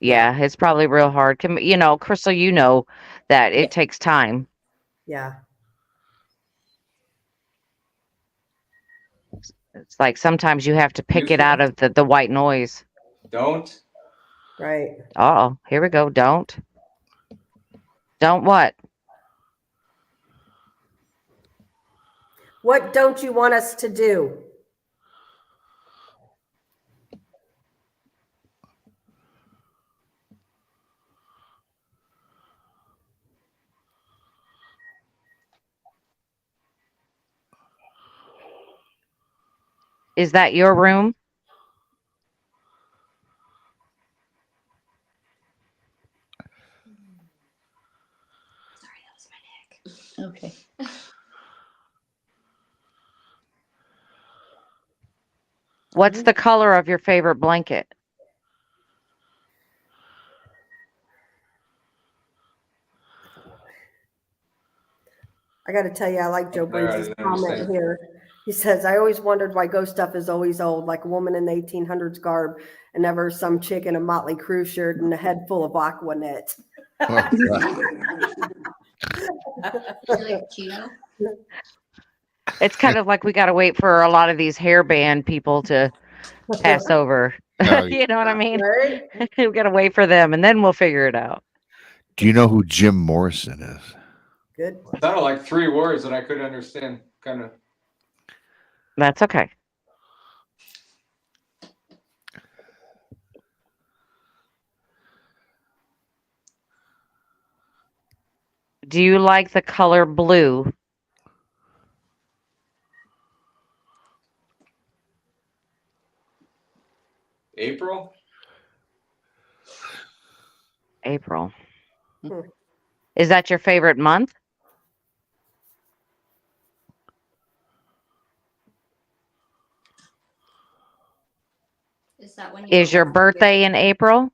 Yeah, it's probably real hard. You know, Crystal, you know that it takes time. Yeah. It's like sometimes you have to pick it out of the white noise. Don't. Right. Oh, here we go. Don't what? What don't you want us to do? Is that your room? Sorry, that was my neck. Okay. What's the color of your favorite blanket? I got to tell you, I like Joe There, I Breeze's didn't comment understand. here. He says, I always wondered why ghost stuff is always old, like a woman in the 1800s garb and never some chick in a Motley Crue shirt and a head full of aqua net. Oh, God. Would you like a Cheeto? It's kind of like we got to wait for a lot of these hairband people to pass over. Oh, You know what I mean? Right? We got to wait for them and then we'll figure it out. Do you know who Jim Morrison is? Good. Sounded like 3 words that I couldn't understand. Kind of. That's okay. Do you like the color blue? April. April. Hmm. Is that your favorite month? Is that when you Is your birthday in April?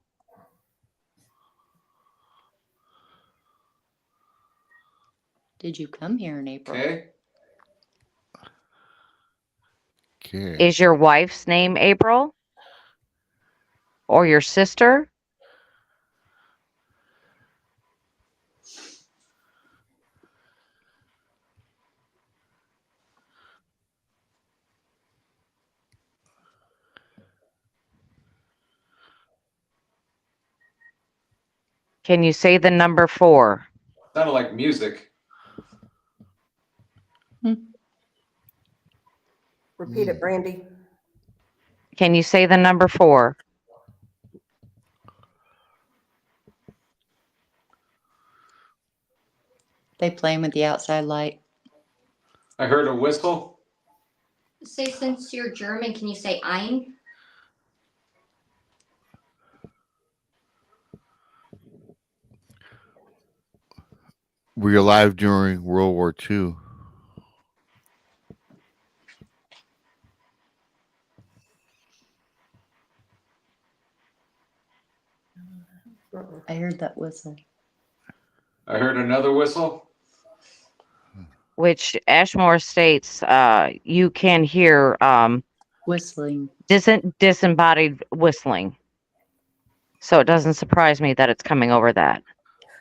Did you come here in April? Okay. Okay. Is your wife's name April? Or your sister? Can you say the number 4? Sounded like music. Repeat it, Brandy. Can you say the number 4? They playing with the outside light. I heard a whistle. Say, since you're German, can you say ein? Were you alive during World War II? I heard that whistle. I heard another whistle. Which Ashmore states you can hear Whistling. disembodied whistling. So it doesn't surprise me that it's coming over that.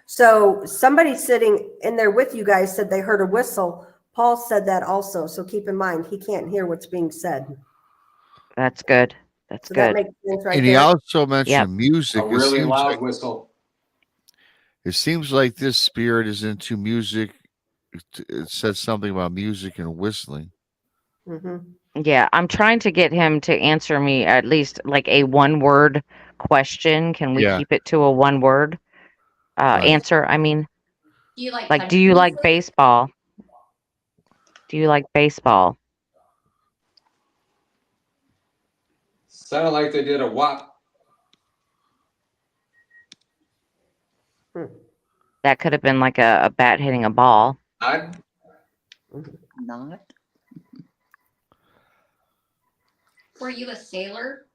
So somebody sitting in there with you guys said they heard a whistle. Paul said that also. So keep in mind, he can't hear what's being said. That's good. That's So good. that makes sense right And he there. also mentioned music. A really loud whistle. It seems like this spirit is into music. It says something about music and whistling. Yeah, I'm trying to get him to answer me at least like a one-word question. Can we Yeah. keep it to a one-word Right. answer? I mean, Do you like do country you like music? baseball? Do you like baseball? Sounded like they did a whop. That could have been like a bat hitting a ball. Not. Were you a sailor?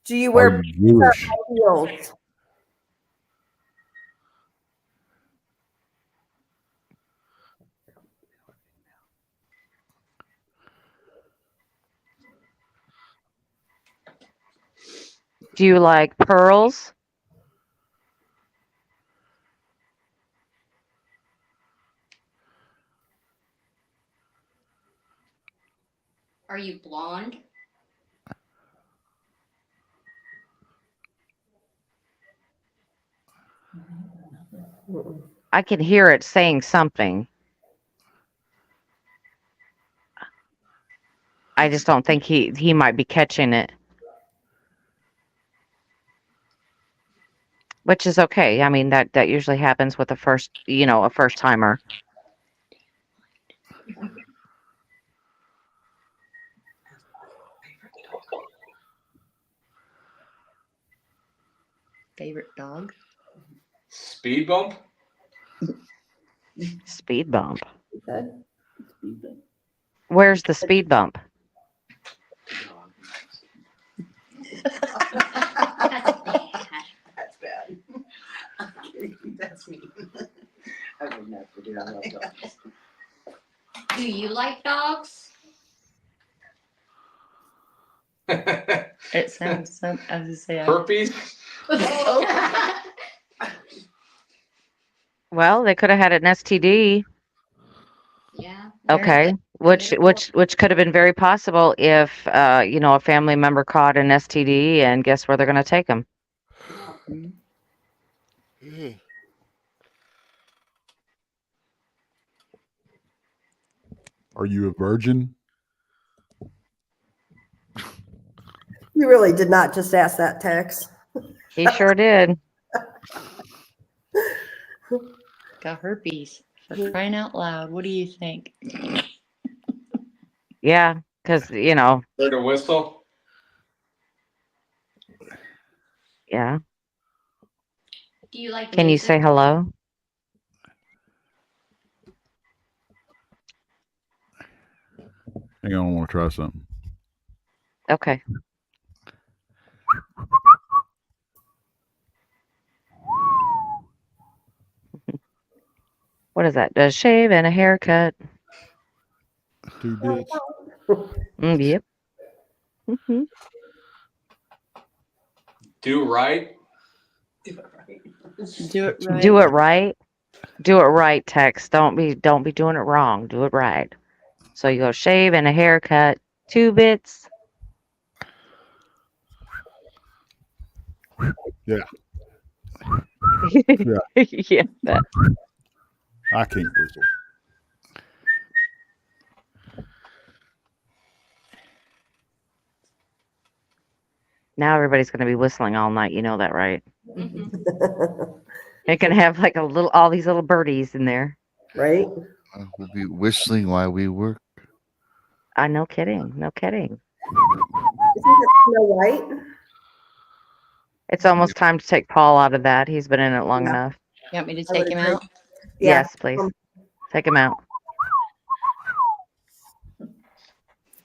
Do you Are wear you Jewish? heels? Do you like pearls? Are you blonde? I can hear it saying something. I just don't think he might be catching it. Which is okay. I mean, that usually happens with a first timer. Favorite dog? Speed bump? Speed bump. Where's the speed bump? That's bad. That's me. I would never do that. I love dogs. Do you like dogs? It sounds I was gonna say Herpes? Well, they could have had an STD. Yeah. Okay. Which could have been very possible if a family member caught an STD, and guess where they're going to take them? Are you a virgin? You really did not just ask that, Tex. He sure did. got herpes. For crying out loud, what do you think? Yeah, because Heard a whistle? yeah. Do you like Can you music? say hello? Hang on, I want to try something. Okay. What is that? A shave and a haircut. 2 bits. Yep. Mm-hmm. Do right. Do it right. Do it right. Do it right, Tex. Don't be doing it wrong. Do it right. So you go shave and a haircut, 2 bits. Yeah. Yeah. That. I can't whistle. Now everybody's going to be whistling all night. You know that, right? It can have like all these little birdies in there. Right? We'll be whistling while we work. No kidding. No kidding. Isn't that Snow White? It's almost time to take Paul out of that. He's been in it long Yeah. enough. You want me to I take would him agree. out? Yeah. Yes, please. Take him out.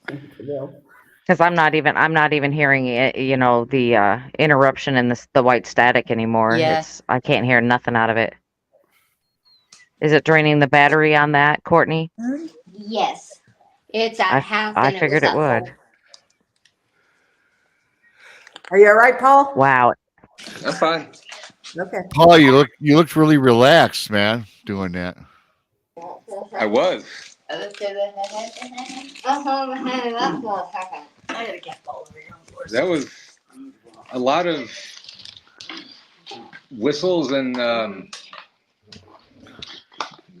Because I'm not even hearing it, the interruption and the white static anymore. Yeah. I can't hear nothing out of it. Is it draining the battery on that, Courtney? Yes. It's at half. I and figured it was at would. full. Are you all right, Paul? Wow. I'm fine. Okay. Paul, you looked really relaxed, man, doing that. I was. I had a cat fall over here on the floor. That was a lot of whistles and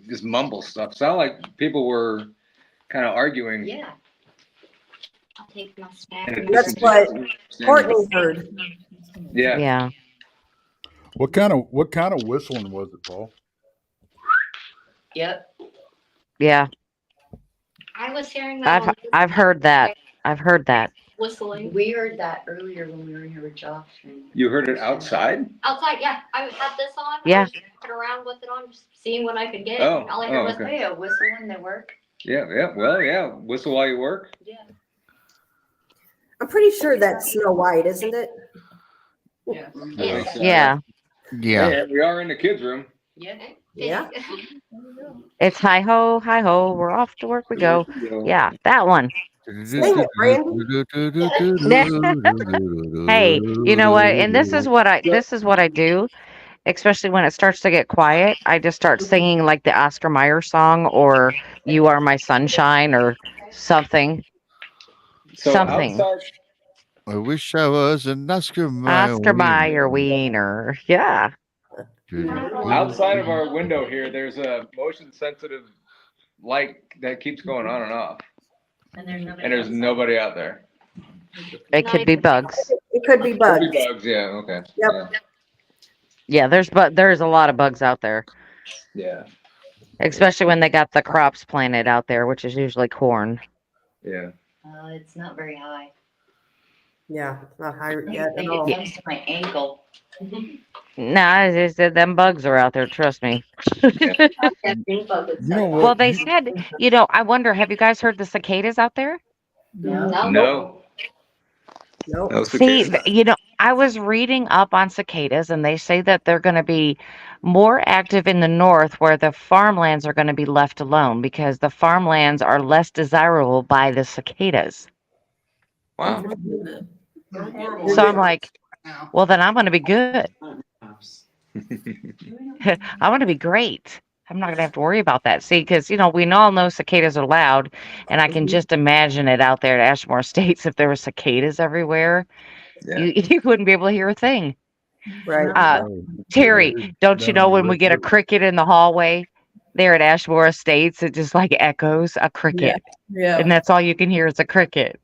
just mumble stuff. Sound like people were kind of arguing. Yeah. I'll take my snack. That's what Courtney heard. Yeah. Yeah. What kind of whistling was it, Paul? Yep. Yeah. I was hearing that. I've heard that. I've heard that. Whistling. We heard that earlier when we were here with Josh. You heard it outside? Outside, yeah. I had this on. Yeah. I was walking around with it on, just seeing what I could get. Oh, All I heard was, okay. Hey, a whistle when they work. Yeah. Well, yeah. Whistle while you work. Yeah. I'm pretty sure that's Snow White, isn't it? Yeah. Yeah. Yeah. Hey, we are in the kids' room. Yeah. Yeah. It's hi ho, we're off to work we go. Yeah, that one. Sing it, Brandy. Hey, you know what? And this is what I do, especially when it starts to get quiet. I just start singing like the Oscar Mayer song or You Are My Sunshine or something. So Something. outside, I wish I was an Oscar Mayer. Oscar Mayer wiener. Yeah. outside of our window here, there's a motion sensitive light that keeps going on and off. And there's nobody. And there's nobody out there. It could be bugs. It could be bugs. Could be bugs, yeah, okay. Yep. Yeah, there's a lot of bugs out there. Yeah. Especially when they got the crops planted out there, which is usually corn. Yeah. It's not very high. Yeah, it's not high I yet at think all. it comes to my ankle. Nah, they said them bugs are out there. Trust me. You know what? Well, they said, I wonder, have you guys heard the cicadas out there? No. Nope. No See, cicadas. I was reading up on cicadas, and they say that they're going to be more active in the north where the farmlands are going to be left alone because the farmlands are less desirable by the cicadas. Wow. So I'm like, well, then I'm going to be good. I'm going to be great. I'm not going to have to worry about that. See, because, we all know cicadas are loud, and I can just imagine it out there at Ashmore Estates. If there were cicadas everywhere, you wouldn't be able to hear a thing. Right. Terry, don't you know when we get a cricket in the hallway there at Ashmore Estates, it just like echoes a cricket. Yeah. And that's all you can hear is a cricket.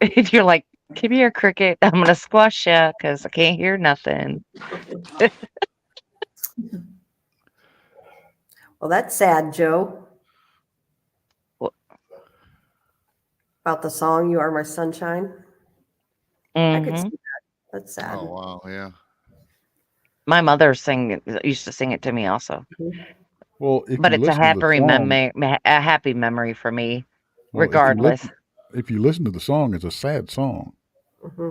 And you're like, come here, cricket. I'm going to squash you because I can't hear nothing. Well, that's sad, Joe. What? About the song "You Are My Sunshine." I could see that. That's sad. Oh wow, yeah. My mother used to sing it to me also. Well, But it's a happy memory for me, regardless. If you listen to the song, it's a sad song. Mm-hmm.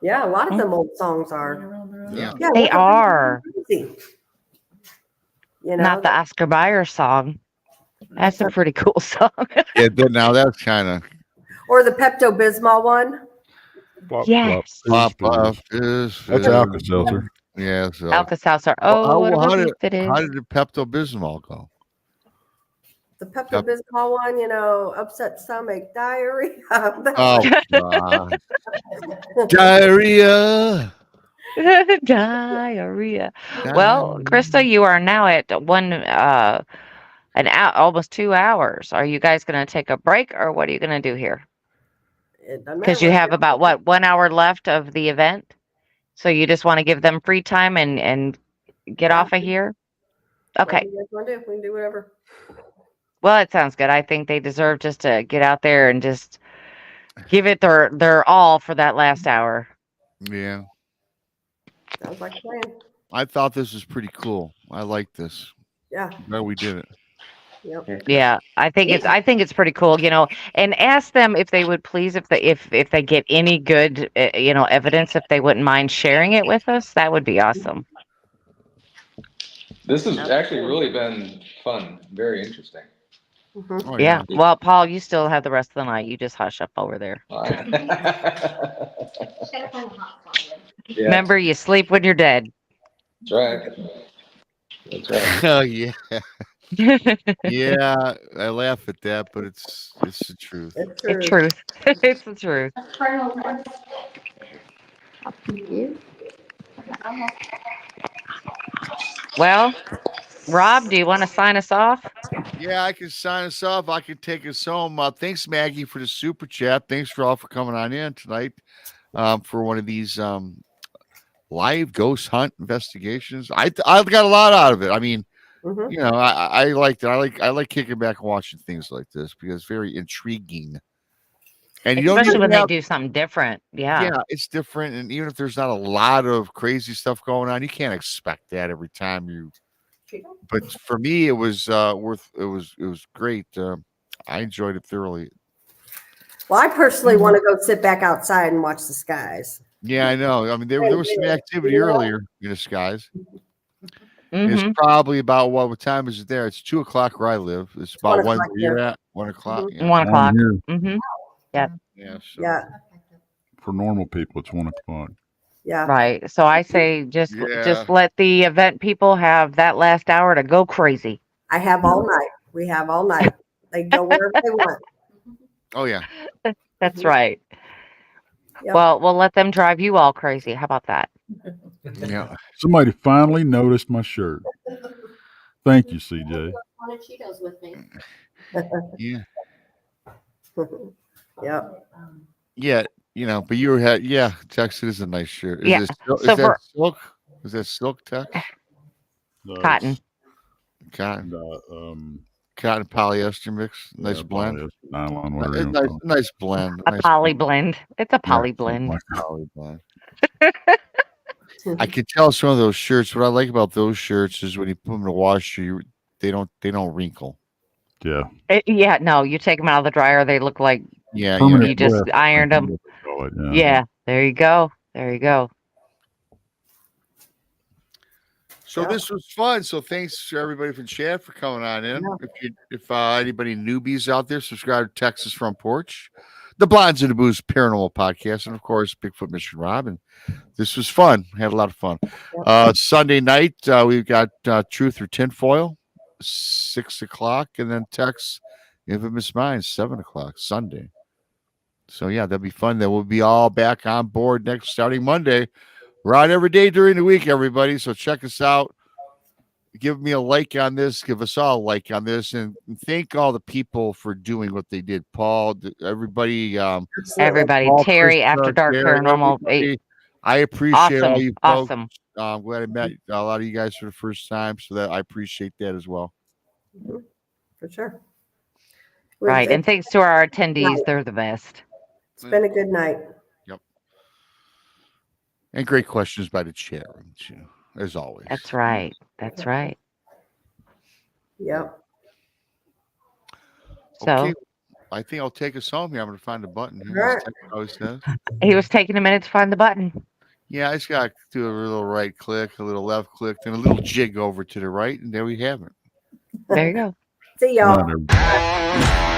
Yeah, a lot of them old songs are. Yeah. They are. Crazy. You know, Not the Oscar Mayer song. That's a pretty cool song. Yeah, now that's kind of or the Pepto Bismol one. Plop, Yes. pop plop, fizz. That's Alka-Seltzer. Yeah, so Alka-Seltzer. Oh, what a how relief it is. did the Pepto Bismol go? The Pepto Bismol one, you know, upset stomach, diarrhea. Oh God, diarrhea. Diarrhea. Well, Krista, you are now at almost 2 hours. Are you guys going to take a break, or what are you going to do here? It doesn't Because matter. you have about 1 hour left of the event, so you just want to give them free time and get off of here. Okay. Whatever you guys want to do, we can do whatever. Well, it sounds good. I think they deserve just to get out there and just give it their all for that last hour. Yeah. Sounds like a plan. I thought this was pretty cool. I like this. Yeah. No, we did it. Yep. Yeah, I think it's pretty cool, and ask them if they would please, if they get any good, evidence, if they wouldn't mind sharing it with us. That would be awesome. This has actually really been fun. Very interesting. Mm-hmm. Oh, Yeah. Well, Paul, you still have the rest of the night. You just hush up over there. Yeah. Remember, you sleep when you're dead. That's right. That's right. Oh yeah. Yeah, I laugh at that, but it's the truth. It's It's truth. It's the truth. Well, Rob, do you want to sign us off? Yeah, I can sign us off. I can take us home. Thanks, Maggie, for the super chat. Thanks for all for coming on in tonight for one of these live ghost hunt investigations. I got a lot out of it. I mean, Mm-hmm. I liked it. I like kicking back and watching things like this because it's very intriguing. And you don't Especially even when have, they do something different. Yeah. yeah, it's different. And even if there's not a lot of crazy stuff going on, you can't expect that every time you. But for me, it was it was great. I enjoyed it thoroughly. Well, I personally want to go sit back outside and watch the skies. Yeah, I know. I mean, there was some activity earlier in the skies. Mhm. It's probably about what time is it there? It's 2:00 where I live. It's about 1 one o'clock where you're here. at. 1:00. Mhm. Yeah. 1 o'clock. Here, Mm-hmm. Yeah. Yeah. So. Yeah. for normal people, it's 1 o'clock. Yeah. Right. So I say just let the event people have that last hour to go crazy. I have all night. We have all night. They go wherever they want. Oh yeah. That's right. Yep. Well, we'll let them drive you all crazy. How about that? Yeah. Somebody finally noticed my shirt. Thank you, CJ. Wanted Cheetos with me. Yeah. Yep. Yeah. But you had Texas is a nice shirt. Is Yeah. it So is that for silk? Is that silk, Tex? cotton. Cotton. Um, Cotton polyester mix. Nice yeah, blend. polyester, nylon, whatever you Nice, want to call it. nice blend. A Nice poly blend. It's a poly Something blend. like that. poly blend. I can tell some of those shirts. What I like about those shirts is when you put them in the washer, they don't wrinkle. Yeah. Yeah, no, you take them out of the dryer, they look like Yeah, Permanent you just breath, ironed I them. think they call it, Yeah, there you go. There you go. So this was fun. So thanks to everybody from chat for coming on in. If anybody newbies out there, subscribe to Texas Front Porch, the Blondes and the Booze Paranormal Podcast, and of course Bigfoot Mission Rob. And this was fun. Had a lot of fun. Sunday night we've got Truth or Tinfoil, 6 o'clock, and then Tex Infamous Minds, 7 o'clock Sunday. So yeah, that'll be fun. Then we'll be all back on board starting Monday. We're on every day during the week, everybody. So check us out. Give me a like on this. Give us all a like on this. And thank all the people for doing what they did. Paul, everybody. Everybody. Paul, Terry, Krista, After Dark Terry, Paranormal. everybody. I appreciate all Awesome. you folks. Awesome. I'm glad I met a lot of you guys for the first time. So that I appreciate that as well. For sure. Right. And thanks to our attendees. They're the best. It's been a good night. Yep. And great questions by the chat room, too, as always. That's right. That's right. Yep. So Okay. I think I'll take us home here. I'm going to find the button here. All right. As Tex always says. he was taking a minute to find the button. Yeah, I just got to do a little right click, a little left click, then a little jig over to the right, and there we have it. There you go. See y'all. Not everybody.